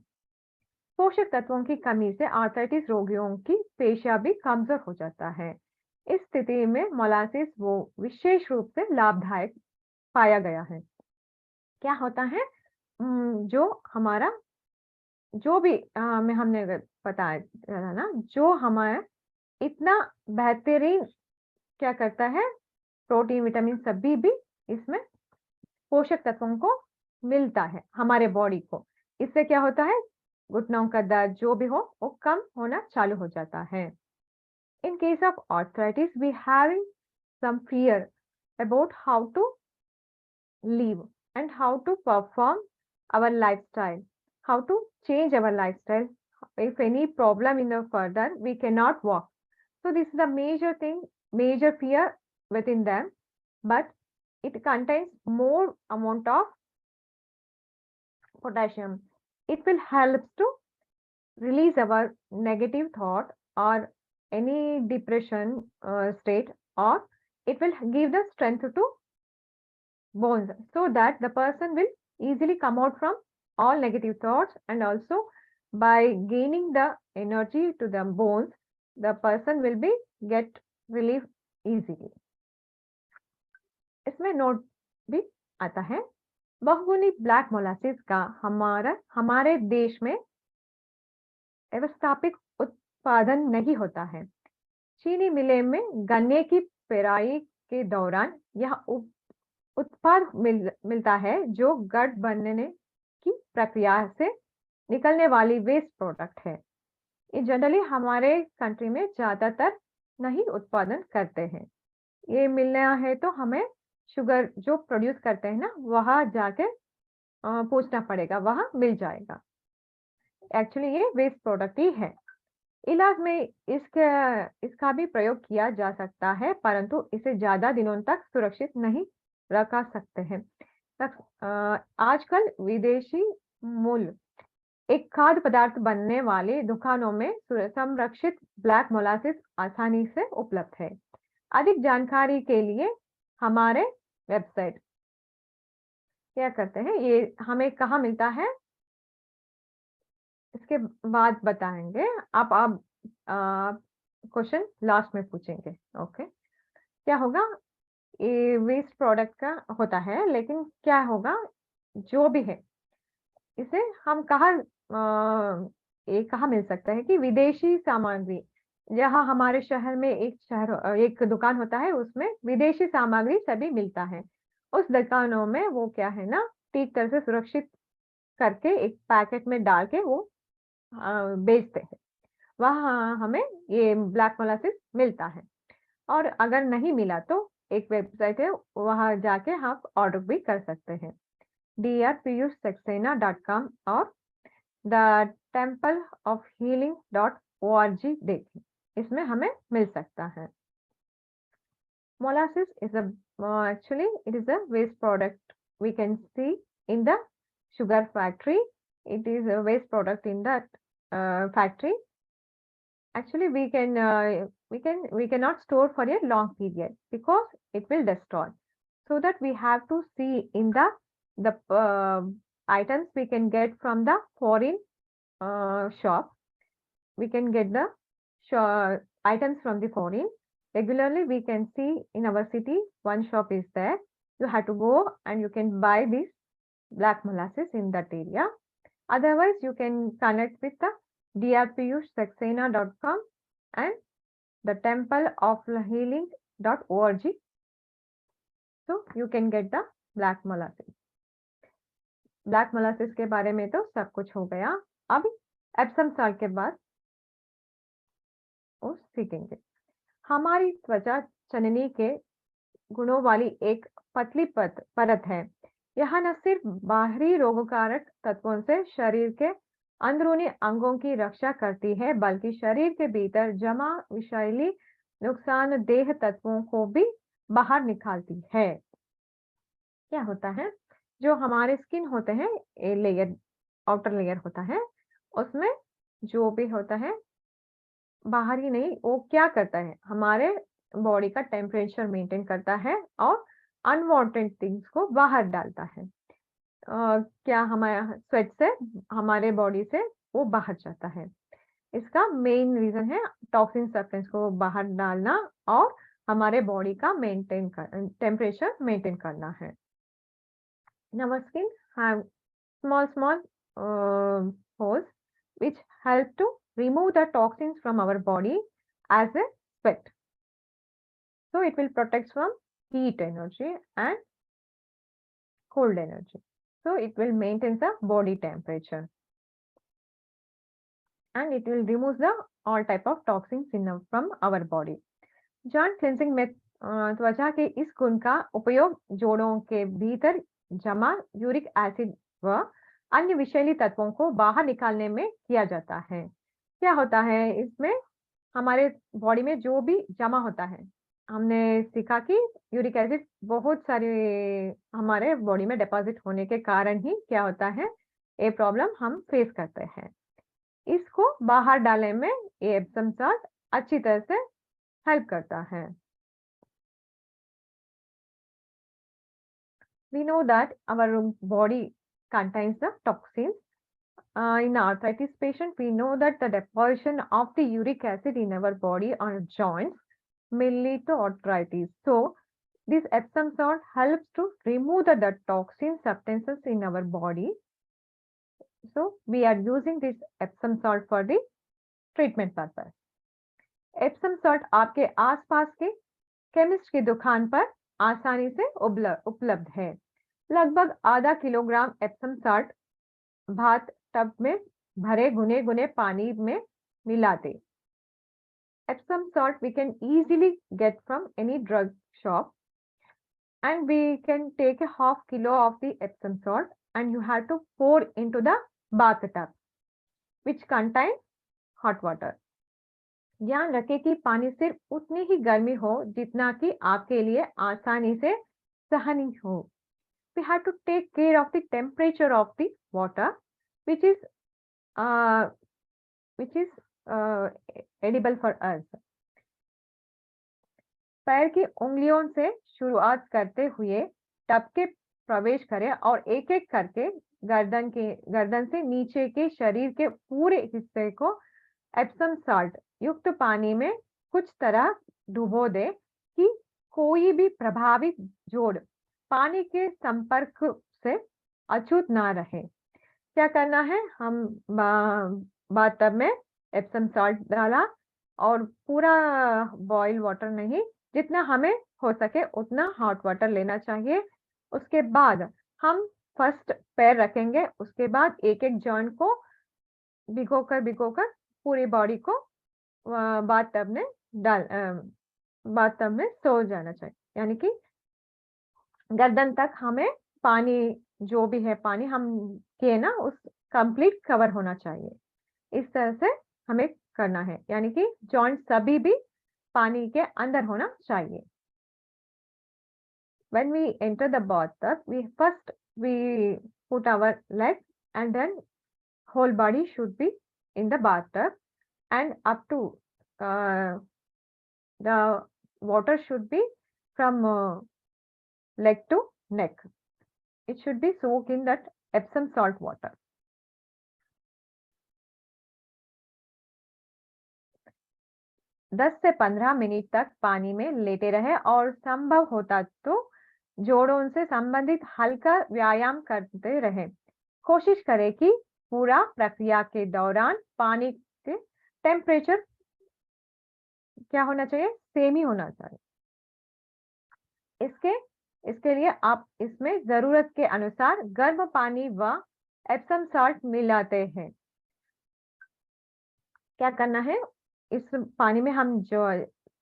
पोषक तत्वों की कमी से आर्थराइटिस रोगियों की पेशियां भी कमजोर हो जाता है। इस स्थिति में मोलासिस वो विशेष रूप से लाभदायक पाया गया है। क्या होता है? जो हमारा जो भी हमने बताया ना, जो हमारा इतना बेहतरीन क्या करता है? प्रोटीन, विटामिन सभी भी इसमें पोषक तत्वों को मिलता है हमारे बॉडी को। इससे क्या होता है? घुटनों का दर्द जो भी हो वो कम होना चालू हो जाता है। In case of arthritis we having some fear about how to live and how to perform our lifestyle, how to change our lifestyle. If any problem in the further, we cannot walk. So this is the major thing, major fear within them, but it contains more amount of potassium. It will help to release our negative thought or any depression state, or it will give the strength to bones so that the person will easily come out from all negative thoughts, and also by gaining the energy to the bones, the person will be get relief easily. इसमें नोट भी आता है, बहुगुणी ब्लैक मोलासिस का हमारे देश में व्यवस्थापित उत्पादन नहीं होता है। चीनी मिलें में गन्ने की पेराई के दौरान यह उत्पाद मिलता है जो गड़ बनने की प्रक्रिया से निकलने वाली वेस्ट प्रोडक्ट है। ये जनरली हमारे कंट्री में ज्यादातर नहीं उत्पादन करते हैं। ये मिलना है तो हमें शुगर जो प्रोड्यूस करते हैं ना, वहां जाके पूछना पड़ेगा, वहां मिल जाएगा। एक्चुअली ये वेस्ट प्रोडक्ट ही है। इलाज में इसका भी प्रयोग किया जा सकता है, परंतु इसे ज्यादा दिनों तक सुरक्षित नहीं रखा सकते हैं। आजकल विदेशी मूल एक खाद्य पदार्थ बनने वाली दुकानों में संरक्षित ब्लैक मोलासिस आसानी से उपलब्ध है। अधिक जानकारी के लिए हमारे वेबसाइट क्या करते हैं, ये हमें कहाँ मिलता है इसके बाद बताएंगे। आप क्वेश्चन लास्ट में पूछेंगे। ओके, क्या होगा, ये वेस्ट प्रोडक्ट का होता है, लेकिन क्या होगा जो भी है इसे हम कहाँ मिल सकता है कि विदेशी सामग्री, जहाँ हमारे शहर में एक दुकान होता है, उसमें विदेशी सामग्री सभी मिलता है। उस दुकानों में वो क्या है ना, ठीक तरह से सुरक्षित करके एक पैकेट में डाल के वो बेचते हैं। वहाँ हमें ये ब्लैक मोलासिस मिलता है। और अगर नहीं मिला तो एक वेबसाइट है, वहां जाके आप ऑर्डर भी कर सकते हैं, drpiyushsaxena.com और thetempleofhealing.org देखें, इसमें हमें मिल सकता है। Molasses is actually it is a waste product we can see in the sugar factory. It is a waste product in that factory. Actually, we cannot store for a long period because it will destroy. So that we have to see in the items we can get from the foreign shop. We can get the items from the foreign. Regularly, we can see in our city one shop is there. You have to go and you can buy this black molasses in that area. Otherwise, you can connect with the drpiyushsaxena.com and the templeofhealing.org. So you can get the black molasses. Black molasses के बारे में तो सब कुछ हो गया। अब एप्सम सॉल्ट के बाद वो सीखेंगे। हमारी त्वचा चननी के गुणों वाली एक पतली परत है। यह न सिर्फ बाहरी रोगकारक तत्वों से शरीर के अंदरूनी अंगों की रक्षा करती है, बल्कि शरीर के भीतर जमा विषैली नुकसानदेह तत्वों को भी बाहर निकालती है। क्या होता है, जो हमारे स्किन होते हैं, लेयर आउटर लेयर होता है, उसमें जो भी होता है बाहर ही नहीं, वो क्या करता है, हमारे बॉडी का टेम्परेचर मेंटेन करता है और अनवांटेड थिंग्स को बाहर डालता है। क्या हमारे स्वेट से हमारे बॉडी से वो बाहर जाता है। इसका मेन रीजन है टॉक्सिन सब्सटेंस को बाहर डालना और हमारे बॉडी का टेम्परेचर मेंटेन करना है। Our skin have small holes which help to remove the toxins from our body as a sweat. So it will protect from heat energy and cold energy. So it will maintain the body temperature and it will remove the all type of toxins from our body. Joint cleansing में त्वचा के इस गुण का उपयोग जोड़ों के भीतर जमा यूरिक एसिड व अन्य विषैली तत्वों को बाहर निकालने में किया जाता है। क्या होता है, इसमें हमारे बॉडी में जो भी जमा होता है, हमने सीखा कि यूरिक एसिड बहुत सारे हमारे बॉडी में डिपॉजिट होने के कारण ही क्या होता है, ये प्रॉब्लम हम फेस करते हैं। इसको बाहर डालने में ये एप्सम सॉल्ट अच्छी तरह से हेल्प करता है। we know that our body contains the toxins. In arthritis patient, we know that the deposition of the uric acid in our body or joints may lead to arthritis. So this Epsom salt helps to remove the toxin substances in our body. So we are using this Epsom salt for the treatment purpose. Epsom salt आपके आसपास के केमिस्ट की दुकान पर आसानी से उपलब्ध है। लगभग आधा किलोग्राम एप्सम साल्ट भात टब में भरे गुने गुने पानी में मिला दे। Epsom salt we can easily get from any drug shop, and we can take a half kilo of the Epsom salt and you have to pour into the bathtub which contains hot water. ध्यान रखें कि पानी सिर्फ उतनी ही गर्मी हो जितना कि आपके लिए आसानी से सहनीय हो। We have to take care of the temperature of the water, which is edible for us. पैर की उंगलियों से शुरुआत करते हुए टब के प्रवेश करें और एक एक करके गर्दन से नीचे के शरीर के पूरे हिस्से को एप्सम साल्ट युक्त पानी में कुछ तरह डुबो दे कि कोई भी प्रभावित जोड़ पानी के संपर्क से अछूत ना रहे। क्या करना है, हम बाथटब में एप्सम साल्ट डाला और पूरा बॉयल वाटर नहीं, जितना हमें हो सके उतना हॉट वाटर लेना चाहिए। उसके बाद हम फर्स्ट पैर रखेंगे, उसके बाद एक एक जॉइंट को भिगोकर पूरी बॉडी को बाथटब में सो जाना चाहिए, यानी कि गर्दन तक हमें पानी जो भी है पानी हम किए ना उस कंप्लीट कवर होना चाहिए। इस तरह से हमें करना है, यानी कि जॉइंट सभी भी पानी के अंदर होना चाहिए। When we enter the bathtub, we put our legs and then whole body should be in the bathtub, and up to the water should be from leg to neck. It should be soaked in that Epsom salt water. दस से 15 मिनट तक पानी में लेटे रहे और संभव होता तो जोड़ों से संबंधित हल्का व्यायाम करते रहे। कोशिश करें कि पूरा प्रक्रिया के दौरान पानी के टेम्परेचर क्या होना चाहिए, सेम ही होना चाहिए। इसके लिए आप इसमें जरूरत के अनुसार गर्म पानी व एप्सम साल्ट मिलाते हैं। क्या करना है, इस पानी में हम जो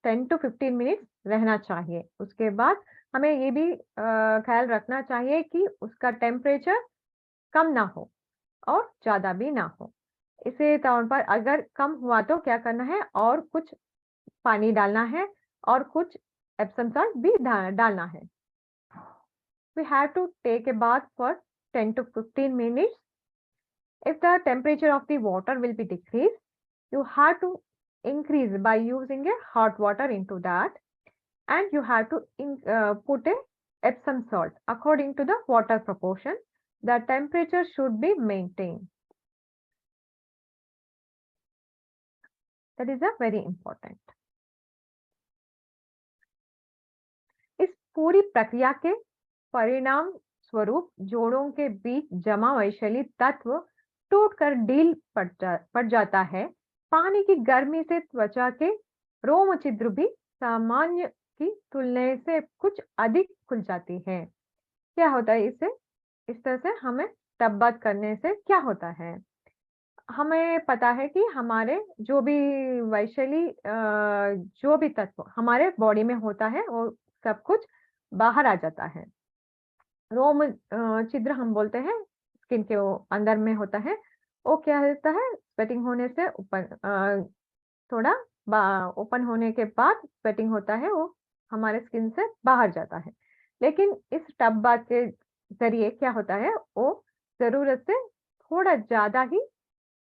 10 to 15 मिनट रहना चाहिए। उसके बाद हमें ये भी ख्याल रखना चाहिए कि उसका टेम्परेचर कम ना हो और ज्यादा भी ना हो। इसी तौर पर अगर कम हुआ तो क्या करना है, और कुछ पानी डालना है और कुछ एप्सम साल्ट भी डालना है। We have to take a bath for 10 to 15 minutes. If the temperature of the water will be decreased, you have to increase by using a hot water into that, and you have to put a Epsom salt according to the water proportion. The temperature should be maintained. That is a very important. इस पूरी प्रक्रिया के परिणाम स्वरूप जोड़ों के बीच जमा वैशाली तत्व टूटकर ढील पड़ जाता है। पानी की गर्मी से त्वचा के रोम छिद्र भी सामान्य की तुलना से कुछ अधिक खुल जाती है। क्या होता है इससे, इस तरह से हमें टब बाथ करने से क्या होता है, हमें पता है कि हमारे जो भी वैशाली जो भी तत्व हमारे बॉडी में होता है वो सब कुछ बाहर आ जाता है। रोम छिद्र हम बोलते हैं, स्किन के वो अंदर में होता है, वो क्या होता है, स्वेटिंग होने से ऊपर थोड़ा ओपन होने के बाद स्वेटिंग होता है, वो हमारे स्किन से बाहर जाता है। लेकिन इस टब बाथ के जरिए क्या होता है, वो जरूरत से थोड़ा ज्यादा ही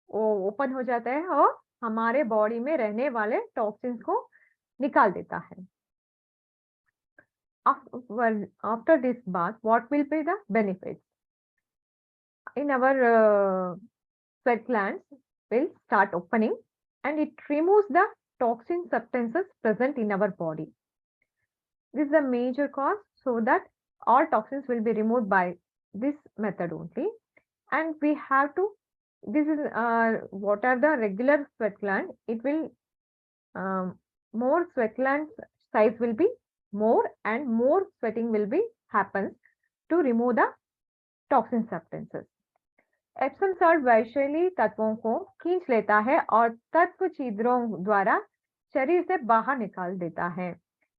वो ओपन हो जाता है और हमारे बॉडी में रहने वाले टॉक्सिन्स को निकाल देता है। after this bath, what will be the benefits? In our sweat glands will start opening and it removes the toxin substances present in our body. This is a major cause, so that all toxins will be removed by this method only. And we have to, this is what are the regular sweat gland, it will more sweat glands size will be more and more sweating will be happens to remove the toxin substances. Epsom salt वैशेली तत्वों को खींच लेता है और तत्व छिद्रों द्वारा शरीर से बाहर निकाल देता है।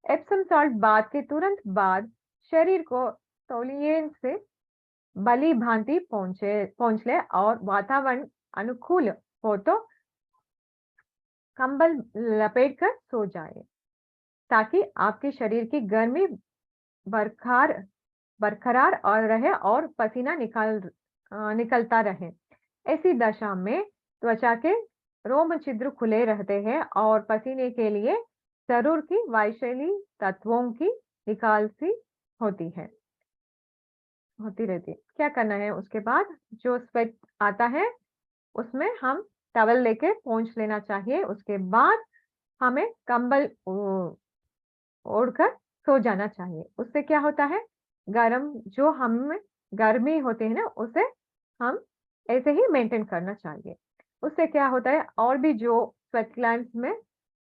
एप्सम सॉल्ट बाथ के तुरंत बाद शरीर को तौलिए से भली भांति पहुंच ले और वातावरण अनुकूल हो तो कंबल लपेट कर सो जाए, ताकि आपके शरीर की गर्मी बरकरार और रहे और पसीना निकलता रहे। ऐसी दशा में त्वचा के रोम छिद्र खुले रहते हैं और पसीने के लिए जरूर की वायुशैली तत्वों की निकासी होती रहती है। क्या करना है उसके बाद, जो स्वेट आता है उसमें हम टवल लेके पोंछ लेना चाहिए। उसके बाद हमें कंबल ओढ़कर सो जाना चाहिए। उससे क्या होता है, जो हम गर्मी होती है ना, उसे हम ऐसे ही मेंटेन करना चाहिए। उससे क्या होता है, और भी जो स्वेट ग्लैंड्स में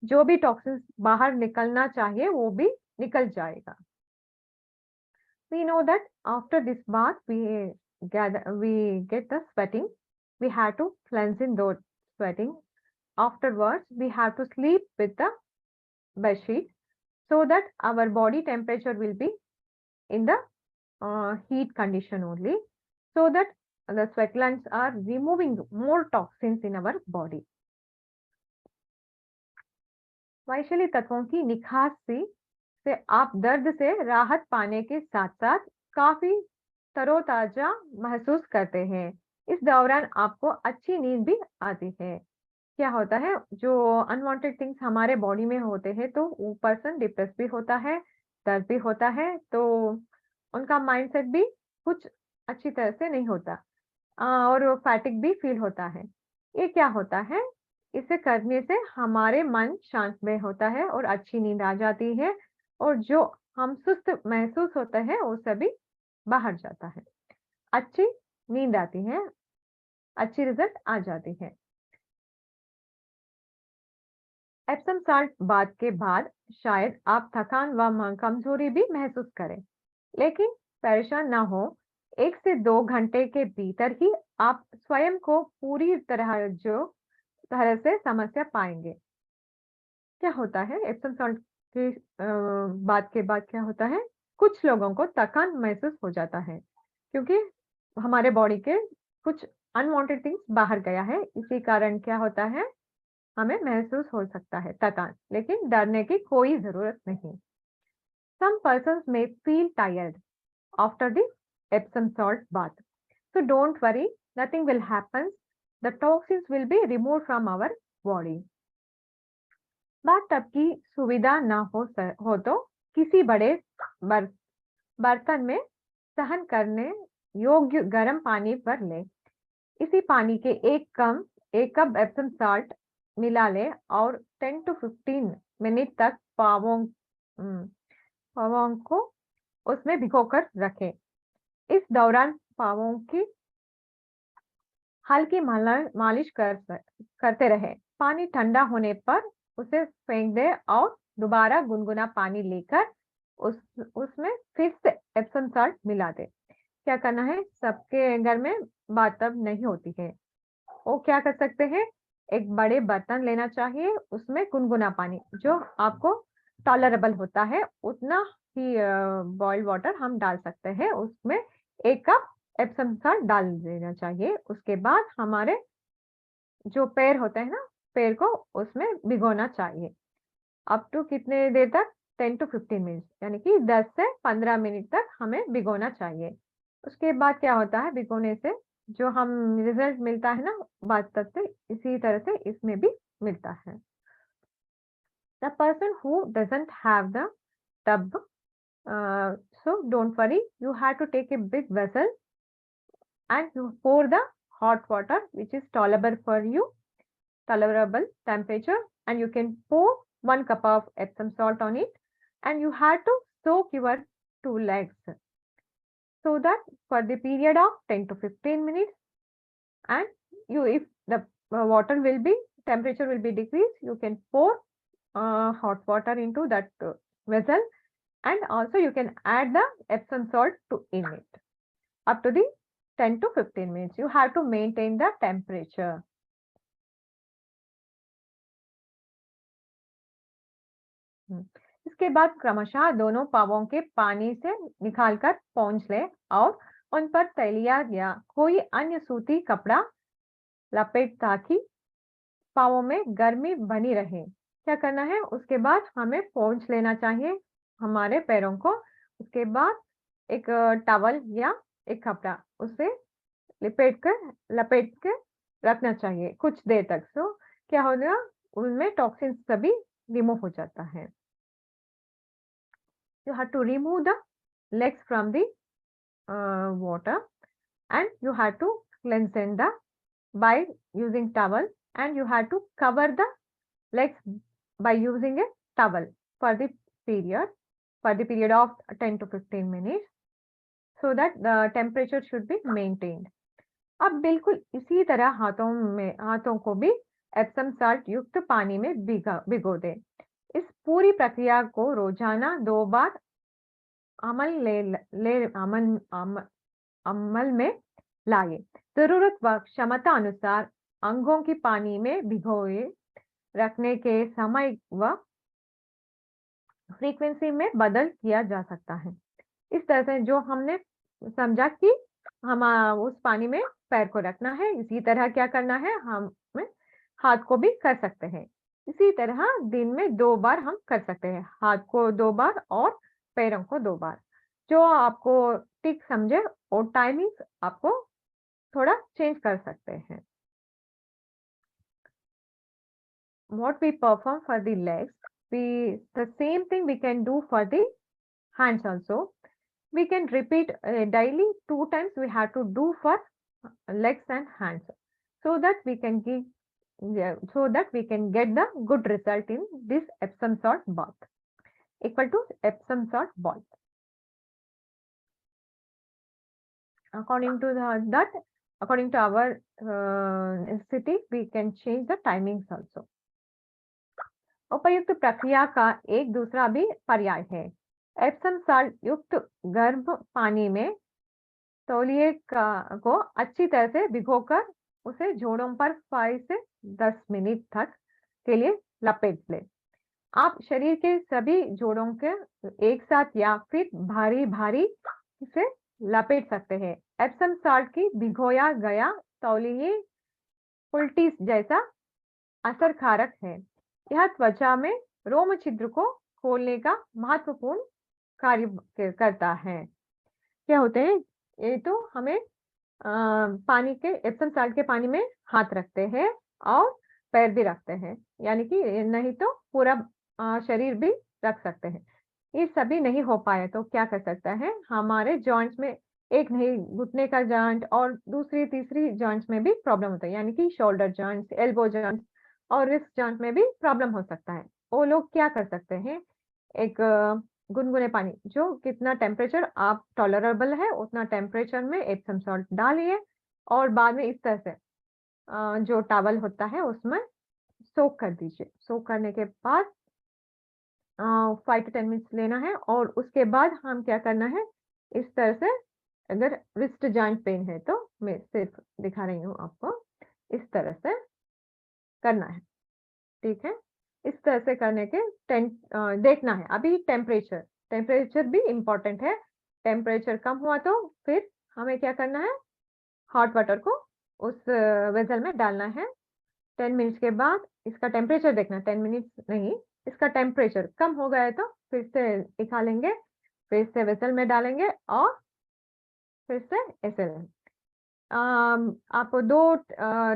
जो भी टॉक्सिन्स बाहर निकलना चाहिए वो भी निकल जाएगा। We know that after this bath we get the sweating. We have to cleanse in those sweating. Afterwards we have to sleep with the bed sheet so that our body temperature will be in the heat condition only, so that the sweat glands are removing more toxins in our body. वैशेली तत्वों की निकासी से आप दर्द से राहत पाने के साथ साथ काफी तरोताजा महसूस करते हैं। इस दौरान आपको अच्छी नींद भी आती है। क्या होता है, जो अनवांटेड थिंग्स हमारे बॉडी में होते हैं तो वो पर्सन डिप्रेस भी होता है, दर्द भी होता है, तो उनका माइंडसेट भी कुछ अच्छी तरह से नहीं होता और फैटिक भी फील होता है। ये क्या होता है, इसे करने से हमारे मन शांत में होता है और अच्छी नींद आ जाती है और जो हम सुस्त महसूस होते हैं वो सभी बाहर जाता है, अच्छी नींद आती है, अच्छी रिजल्ट आ जाती है। एप्सम सॉल्ट बाथ के बाद शायद आप थकान व कमजोरी भी महसूस करें, लेकिन परेशान ना हो। 1 से 2 घंटे के भीतर ही आप स्वयं को पूरी तरह से समस्या पाएंगे। क्या होता है, एप्सम सॉल्ट के बात के बाद क्या होता है, कुछ लोगों को थकान महसूस हो जाता है क्योंकि हमारे बॉडी के कुछ अनवांटेड थिंग्स बाहर गया है। इसी कारण क्या होता है, हमें महसूस हो सकता है थकान, लेकिन डरने की कोई जरूरत नहीं। Some persons may feel tired after the Epsom salt bath, so don't worry, nothing will happen. The toxins will be removed from our body. Bathtub की सुविधा ना हो तो किसी बड़े बर्तन में सहन करने योग्य गर्म पानी भर ले। इसी पानी के एक कप एप्सम सॉल्ट मिला ले और 10 to 15 मिनट तक पावों को उसमें भिगोकर रखें। इस दौरान पावों की हल्की मालिश करते रहे। पानी ठंडा होने पर उसे फेंक दे और दोबारा गुनगुना पानी लेकर उसमें फिर से एप्सम सॉल्ट मिला दे। क्या करना है, सबके घर में बाथटब नहीं होती है, वो क्या कर सकते हैं, एक बड़े बर्तन लेना चाहिए, उसमें गुनगुना पानी जो आपको टॉलरेबल होता है उतना ही बॉइल्ड वाटर हम डाल सकते हैं, उसमें 1 कप एप्सम सॉल्ट डाल देना चाहिए। उसके बाद हमारे जो पैर होते हैं ना, पैर को उसमें भिगोना चाहिए अप टू कितने देर तक, 10 to 15 मिनट, यानी कि 10 से 15 मिनट तक हमें भिगोना चाहिए। उसके बाद क्या होता है, भिगोने से जो हम रिजल्ट मिलता है ना बाथटब से, इसी तरह से इसमें भी मिलता है। The person who doesn't have the tub So don't worry, you have to take a big vessel and you pour the hot water which is tolerable for you, tolerable temperature, and you can pour 1 cup of Epsom salt on it, and you have to soak your 2 legs so that for the period of 10 to 15 minutes, and you, if the water will be, temperature will be decreased, you can pour hot water into that vessel, and also you can add the Epsom salt to in it up to the 10 to 15 minutes. You have to maintain the temperature. इसके बाद क्रमशः दोनों पावों के पानी से निकालकर पोंछ ले और उन पर तैलिया या कोई अन्य सूती कपड़ा लपेट ताकि पावों में गर्मी बनी रहे। क्या करना है, उसके बाद हमें पोंछ लेना चाहिए हमारे पैरों को। उसके बाद एक टॉवल या एक कपड़ा उसे लपेट के रखना चाहिए कुछ देर तक। सो क्या होगा, उनमें टॉक्सिन्स सभी रिमूव हो जाता है। You have to remove the legs from the water, and you have to cleanse the by using towel, and you have to cover the legs by using a towel for the period of 10 to 15 minutes, so that the temperature should be maintained. अब बिल्कुल इसी तरह हाथों को भी एप्सम साल्ट युक्त पानी में भिगो दें। इस पूरी प्रक्रिया को रोजाना 2 बार अमल में लाए। जरूरत व क्षमता अनुसार अंगों की पानी में भिगोए रखने के समय व फ्रीक्वेंसी में बदल किया जा सकता है। इस तरह से जो हमने समझा कि हम उस पानी में पैर को रखना है, इसी तरह क्या करना है, हम हाथ को भी कर सकते हैं। इसी तरह दिन में 2 बार हम कर सकते हैं, हाथ को 2 बार और पैरों को 2 बार। जो आपको ठीक समझे और टाइमिंग आपको थोड़ा चेंज कर सकते हैं। What we perform for the legs, the same thing we can do for the hands also. We can repeat daily 2 times we have to do for legs and hands, so that we can get the good result in this Epsom salt bath, equal to Epsom salt bath. According to our city, we can change the timings also. उपयुक्त प्रक्रिया का एक दूसरा भी पर्याय है। एप्सम साल्ट युक्त गर्म पानी में तौलिए को अच्छी तरह से भिगोकर उसे जोड़ों पर 5 से 10 मिनट तक के लिए लपेट ले। आप शरीर के सभी जोड़ों के एक साथ या फिर भारी से लपेट सकते हैं। एप्सम साल्ट की भिगोया गया तौलिए उल्टी जैसा असरकारक है। यह त्वचा में रोम छिद्र को खोलने का महत्वपूर्ण कार्य करता है। क्या होते हैं ये, तो हमें पानी के एप्सम साल्ट के पानी में हाथ रखते हैं और पैर भी रखते हैं, यानी कि नहीं तो पूरा शरीर भी रख सकते हैं। ये सभी नहीं हो पाए तो क्या कर सकता है, हमारे जॉइंट्स में एक नहीं, घुटने का जॉइंट और दूसरी तीसरी जॉइंट्स में भी प्रॉब्लम होता है, यानी कि शोल्डर जॉइंट्स, एल्बो जॉइंट्स और रिस्ट जॉइंट में भी प्रॉब्लम हो सकता है। वो लोग क्या कर सकते हैं, एक गुनगुने पानी, जो कितना टेम्परेचर आप टॉलरेबल है उतना टेम्परेचर में एप्सम सॉल्ट डालिए और बाद में इस तरह से जो टॉवल होता है उसमें सोक कर दीजिए। सोक करने के बाद 5 to 10 मिनट्स लेना है और उसके बाद हम क्या करना है, इस तरह से, अगर रिस्ट जॉइंट पेन है तो मैं सिर्फ दिखा रही हूँ आपको, इस तरह से करना है, ठीक है। इस तरह से करने के देखना है। अभी टेम्परेचर भी इम्पोर्टेंट है। टेम्परेचर कम हुआ तो फिर हमें क्या करना है, हॉट वाटर को उस वेसल में डालना है। 10 मिनट्स के बाद इसका टेम्परेचर देखना, 10 मिनट्स नहीं, इसका टेम्परेचर कम हो गया है तो फिर से निकालेंगे, फिर से वेसल में डालेंगे और फिर से ऐसे आप 2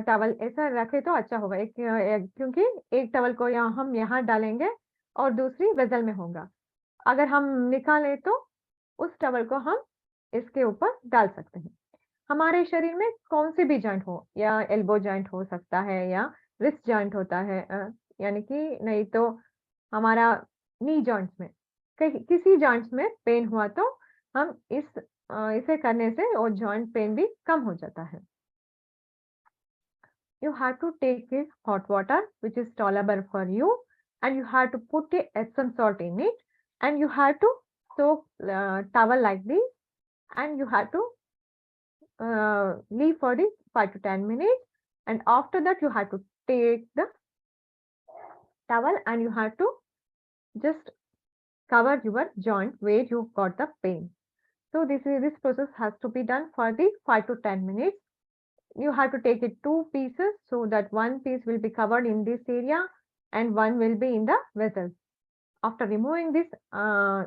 टॉवल ऐसा रखे तो अच्छा होगा। क्योंकि एक टॉवल को हम यहाँ डालेंगे और दूसरी वेसल में होगा। अगर हम निकालें तो उस टॉवल को हम इसके ऊपर डाल सकते हैं। हमारे शरीर में कौन सी भी जॉइंट हो, या एल्बो जॉइंट हो सकता है या रिस्ट जॉइंट होता है, यानी कि नहीं तो हमारा नी जॉइंट्स में किसी जॉइंट्स में पेन हुआ तो हम इसे करने से वो जॉइंट पेन भी कम हो जाता है। You have to take a hot water which is tolerable for you, and you have to put a Epsom salt in it, and you have to soak towel like this, and you have to leave for the 5 to 10 minutes, and after that you have to take the towel and you have to just cover your joint where you got the pain. So this process has to be done for the 5 to 10 minutes. You have to take it 2 pieces so that one piece will be covered in this area and one will be in the vessels. After removing this,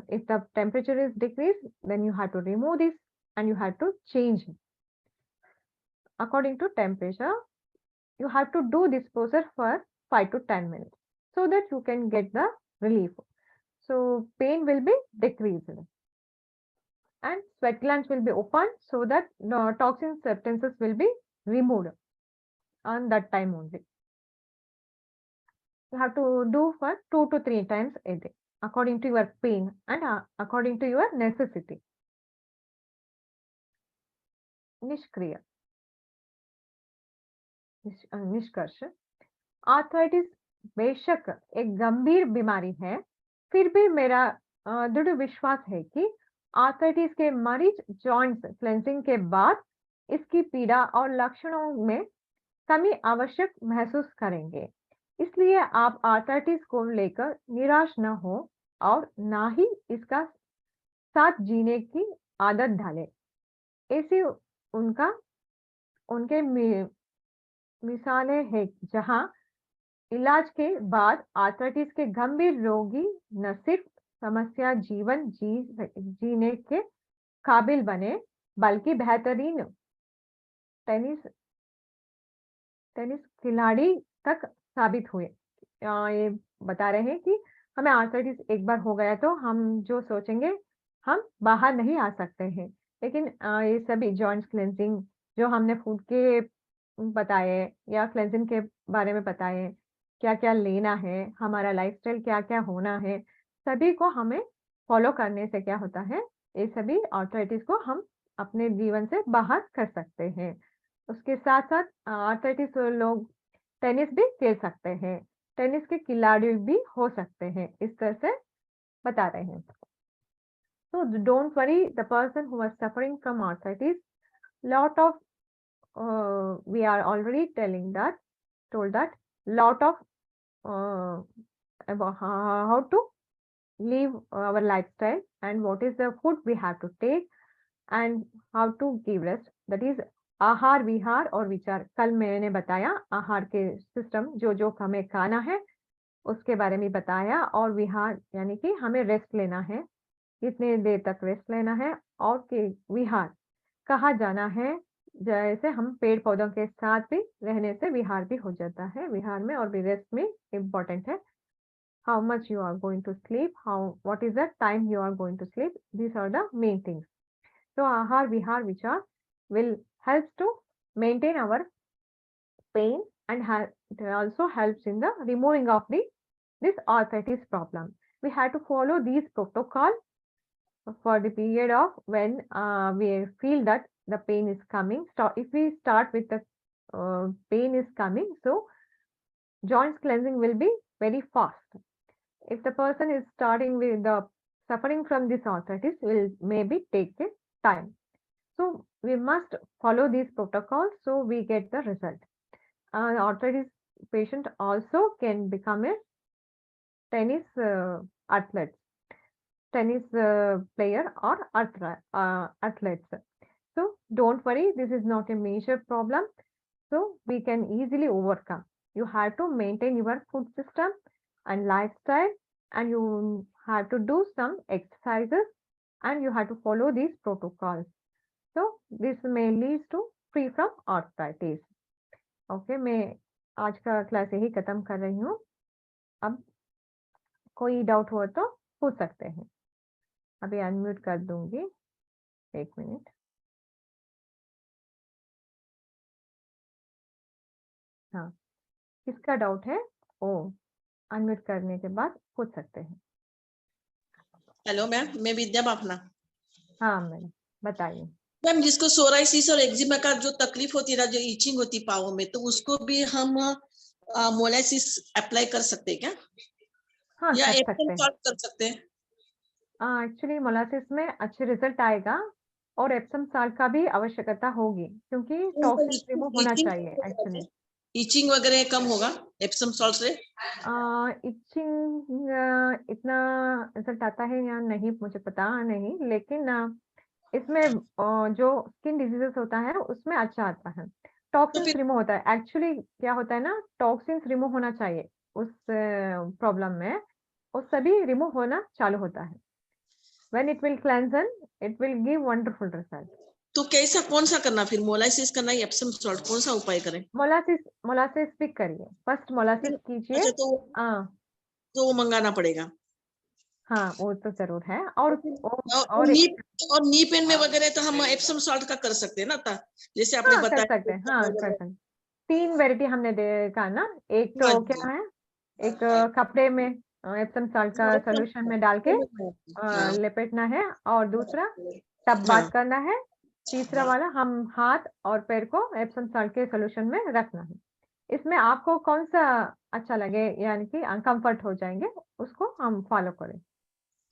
if the temperature is decreased, then you have to remove this and you have to change it. According to temperature, you have to do this process for 5 to 10 minutes so that you can get the relief. So pain will be decreased and sweat glands will be opened so that the toxin substances will be removed on that time only. You have to do for 2 to 3 times a day according to your pain and according to your necessity. निष्क्रिय निष्कर्ष, आर्थराइटिस बेशक एक गंभीर बीमारी है, फिर भी मेरा दृढ़ विश्वास है कि आर्थराइटिस के मरीज जॉइंट्स क्लेंजिंग के बाद इसकी पीड़ा और लक्षणों में कमी आवश्यक महसूस करेंगे। इसलिए आप आर्थराइटिस को लेकर निराश न हो और ना ही इसका साथ जीने की आदत डालें। ऐसी उनके मिसालें हैं जहां इलाज के बाद आर्थराइटिस के गंभीर रोगी न सिर्फ समस्या जीवन जीने के काबिल बने, बल्कि बेहतरीन टेनिस खिलाड़ी तक साबित हुए। ये बता रहे हैं कि हमें आर्थराइटिस एक बार हो गया तो हम जो सोचेंगे हम बाहर नहीं आ सकते हैं, लेकिन ये सभी जॉइंट्स क्लेंजिंग जो हमने फूड के बताए या क्लेंजिंग के बारे में बताए, क्या-क्या लेना है, हमारा लाइफस्टाइल क्या-क्या होना है, सभी को हमें फॉलो करने से क्या होता है, ये सभी आर्थराइटिस को हम अपने जीवन से बाहर कर सकते हैं। उसके साथ-साथ आर्थराइटिस लोग टेनिस भी खेल सकते हैं, टेनिस के खिलाड़ी भी हो सकते हैं, इस तरह से बता रहे हैं। So don't worry, the person who was suffering from arthritis, lot of we are already told that lot of about how to live our lifestyle and what is the food we have to take and how to give rest, that is आहार विहार और विचार। कल मैंने बताया आहार के सिस्टम जो हमें खाना है उसके बारे में बताया, और विहार यानी कि हमें रेस्ट लेना है, कितने देर तक रेस्ट लेना है, और कि विहार कहाँ जाना है, जैसे हम पेड़ पौधों के साथ भी रहने से विहार भी हो जाता है, विहार में और भी रेस्ट में इम्पोर्टेंट है। How much you are going to sleep, what is the time you are going to sleep, these are the main things. So ahar vihar vichar will help to maintain our pain and it also helps in the removing of this arthritis problem. We have to follow these protocols for the period of when we feel that the pain is coming. If we start with the pain is coming, so joints cleansing will be very fast. If the person is starting with the suffering from this arthritis, will maybe take a time. So we must follow these protocols so we get the result. Arthritis patient also can become a tennis athlete, tennis player or athletes. So don't worry, this is not a major problem. So we can easily overcome. You have to maintain your food system and lifestyle, and you have to do some exercises, and you have to follow these protocols. So this may lead to free from arthritis. Okay, मैं आज का क्लास यही खत्म कर रही हूँ। अब कोई डाउट हो तो पूछ सकते हैं। अभी अनम्यूट कर दूंगी, 1 मिनट। हाँ, किसका डाउट है वो अनम्यूट करने के बाद पूछ सकते हैं। हेलो मैम, मैं विद्या बाफना। हाँ मैम, बताइए। मैम, जिसको सोराइसिस और एक्जिमा का जो तकलीफ होती है ना, जो इचिंग होती है पाँव में, तो उसको भी हम मोलासिस अप्लाई कर सकते हैं क्या, हाँ, या कर एप्सम सकते हैं। सॉल्ट कर सकते हैं? एक्चुअली मोलासिस में अच्छे रिजल्ट आएगा और एप्सम साल्ट का भी आवश्यकता होगी, क्योंकि टॉक्सिन रिमूव होना चाहिए एक्चुअली। इचिंग वगैरह कम होगा एप्सम सॉल्ट से? इचिंग इतना रिजल्ट आता है या नहीं मुझे पता नहीं, लेकिन इसमें जो स्किन डिजीजेस होता है उसमें अच्छा आता है, तो टॉक्सिन्स फिर रिमूव होता है। एक्चुअली क्या होता है ना, टॉक्सिन्स रिमूव होना चाहिए उस प्रॉब्लम में, वो सभी रिमूव होना चालू होता है। When it will cleanse, it will give wonderful result. तो कैसा, कौन सा करना, फिर मोलासिस करना या एप्सम सॉल्ट, कौन सा उपाय करें? मोलासिस मोलासिस पिक करिए, फर्स्ट मोलासिस कीजिए। अच्छा, हाँ तो वो मंगाना पड़ेगा। हाँ, वो तो जरूर है। और और नी पेन में वगैरह तो हम एप्सम सॉल्ट का कर सकते हैं ना, जैसे आपने हाँ कर बताया। सकते हैं, हाँ कर सकते हैं। 3 वेराइटी हमने देखा ना, एक हाँ तो जी। क्या है, एक कपड़े में एप्सम सॉल्ट का सोल्यूशन में डाल के हाँ लपेटना है, और दूसरा टब हाँ। बात करना है, तीसरा वाला हम हाथ और पैर को एप्सम सॉल्ट के सोल्यूशन में रखना है। इसमें आपको कौन सा अच्छा लगे, यानी कि अनकंफर्ट हो जाएंगे, उसको हम फॉलो करें,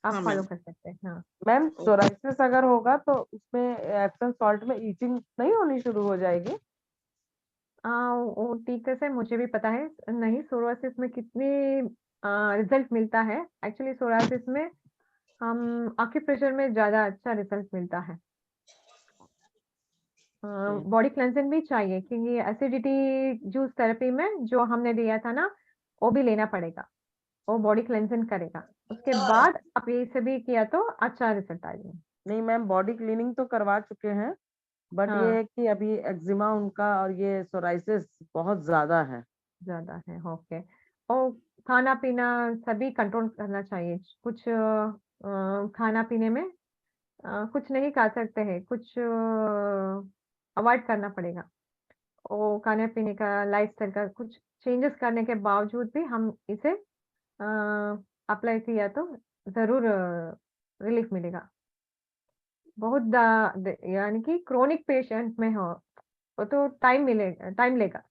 आप हाँ फॉलो मैम। कर सकते हैं। हाँ मैम, सोराइसिस अगर होगा तो उसमें एप्सम सॉल्ट में ईचिंग नहीं होनी शुरू हो जाएगी? वो टीके से मुझे भी पता है नहीं, सोरासिस में कितनी रिजल्ट मिलता है। एक्चुअली सोरासिस में हम आक्यूप्रेशर में ज्यादा अच्छा रिजल्ट मिलता है। बॉडी क्लेंजिंग भी चाहिए, क्योंकि एसिडिटी जूस थेरेपी में जो हमने दिया था ना, वो भी लेना पड़ेगा, वो बॉडी क्लेंजिंग करेगा। उसके बाद आप ये से भी किया तो अच्छा रिजल्ट आएगा। नहीं मैम, बॉडी क्लीनिंग तो करवा चुके हैं, बट ये हाँ है कि अभी एक्जिमा उनका और ये सोराइसिस बहुत ज्यादा है। ज्यादा है, ओके। और खाना पीना सभी कंट्रोल करना चाहिए। कुछ खाना पीने में कुछ नहीं खा सकते हैं, कुछ अवॉइड करना पड़ेगा। वो खाने पीने का, लाइफस्टाइल का कुछ चेंजेस करने के बावजूद भी हम इसे अप्लाई किया तो जरूर रिलीफ मिलेगा। बहुत यानी कि क्रोनिक पेशेंट में हो वो तो टाइम लेगा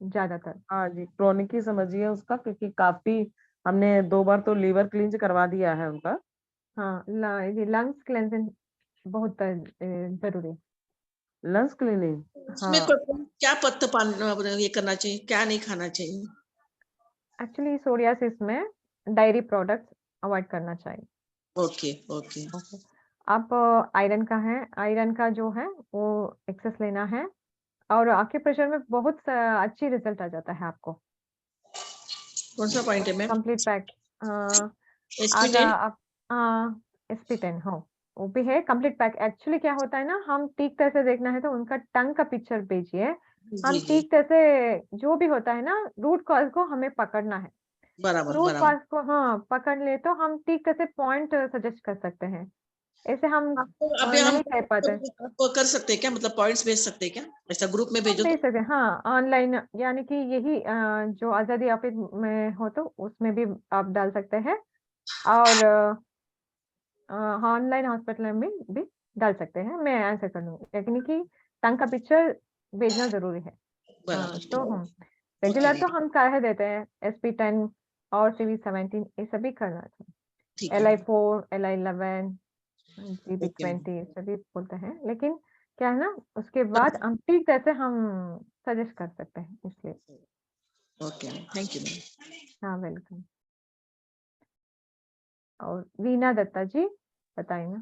ज्यादातर। हाँ जी, क्रोनिक ही समझिए उसका, क्योंकि काफी हमने 2 बार तो लीवर क्लींज करवा दिया है उनका। हाँ, ये लंग्स क्लेंजिंग बहुत जरूरी है। Lungs cleaning. उसमें हाँ, क्या पत्ता पान ये करना चाहिए, क्या नहीं खाना चाहिए? एक्चुअली सोरियासिस में डायरी प्रोडक्ट्स अवॉइड करना चाहिए। Okay okay. ओके, आप आयरन का है, आयरन का जो है वो एक्सेस लेना है, और आक्यूप्रेशर में बहुत अच्छी रिजल्ट आ जाता है आपको। कौन सा पॉइंट है मैम? कंप्लीट पैक आगा SP10? आप SP10 हो, वो भी है कंप्लीट पैक। एक्चुअली क्या होता है ना, हम टीक कैसे देखना है तो उनका टंग का पिक्चर भेजिए। हम जी जी, टीक कैसे जो भी होता है ना, रूट कॉज को हमें पकड़ना है। बराबर रूट बराबर। कॉज को हाँ पकड़ ले तो हम टीक कैसे पॉइंट सजेस्ट कर सकते हैं। ऐसे हम आपको अभी हम नहीं कह पाते। आपको कर सकते हैं क्या, मतलब पॉइंट्स भेज सकते हैं क्या, ऐसा ग्रुप में हम भेजो भेज तो? सकते हैं, हाँ ऑनलाइन, यानी कि यही जो आजादी ऑफिस में हो तो उसमें भी आप डाल सकते हैं, और ऑनलाइन हॉस्पिटल में भी डाल सकते हैं। मैं ऐसे कर लूँगी, लेकिन कि टंग का पिक्चर भेजना ज़रूरी है। तो बराबर। हम ओके रेगुलर तो मैम, हम कह देते हैं SP10 और CV17 ये सभी करना ठीक चाहिए। है ma'am. LI4, LI11, okay ma'am, GB20 सभी बोलते हैं, लेकिन क्या है ना, उसके बाद हम ठीक जैसे हम सजेस्ट कर सकते हैं, इसलिए। Okay ma'am, thank you ma'am. हाँ, वेलकम। और वीना दत्ता जी बताइए ना।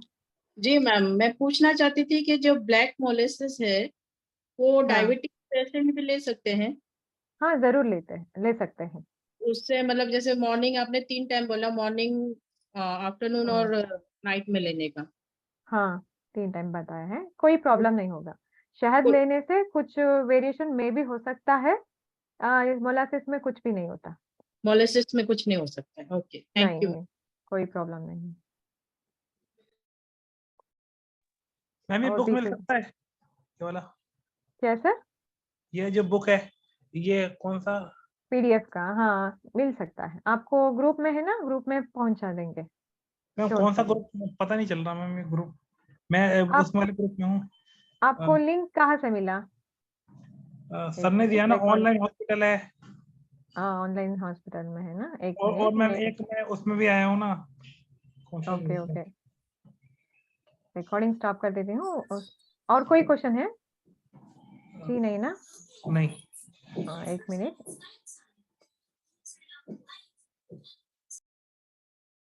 जी मैम, मैं पूछना चाहती थी कि जो ब्लैक मोलेसिस है वो हाँ डायबिटीज पेशेंट भी ले सकते हैं? हाँ, ज़रूर ले सकते हैं। उससे मतलब जैसे मॉर्निंग आपने 3 टाइम बोला, मॉर्निंग, आफ्टरनून हाँ और नाइट में लेने का। हाँ, 3 टाइम बताया है, कोई प्रॉब्लम नहीं होगा। शहद लेने से कुछ वेरिएशन में भी हो सकता है, मोलासिस में कुछ भी नहीं होता। मोलेसिस में कुछ नहीं हो सकता है। ओके, थैंक नहीं यू। नहीं, कोई प्रॉब्लम नहीं। मैम ये और बुक मिल detail- सकता है ये वाला, क्या सर? ये जो बुक है ये कौन सा? PDF का, हाँ मिल सकता है आपको, ग्रुप में है ना, ग्रुप में पहुंचा देंगे। मैम Sure, कौन सा sir. ग्रुप पता नहीं चल रहा मैम, ये ग्रुप मैं आप- उस वाले ग्रुप में हूँ। आपको लिंक कहाँ से मिला? सर ने दिया ना, Record- ऑनलाइन हॉस्पिटल है। हाँ ऑनलाइन हॉस्पिटल में है ना, एक और मैम मिनट। एक मैं उसमें भी आया हूँ ना, कौन सा ओके ग्रुप है? ओके, रिकॉर्डिंग स्टॉप कर देती हूँ। और कोई क्वेश्चन है जी? नहीं ना? नहीं। हाँ एक मिनट।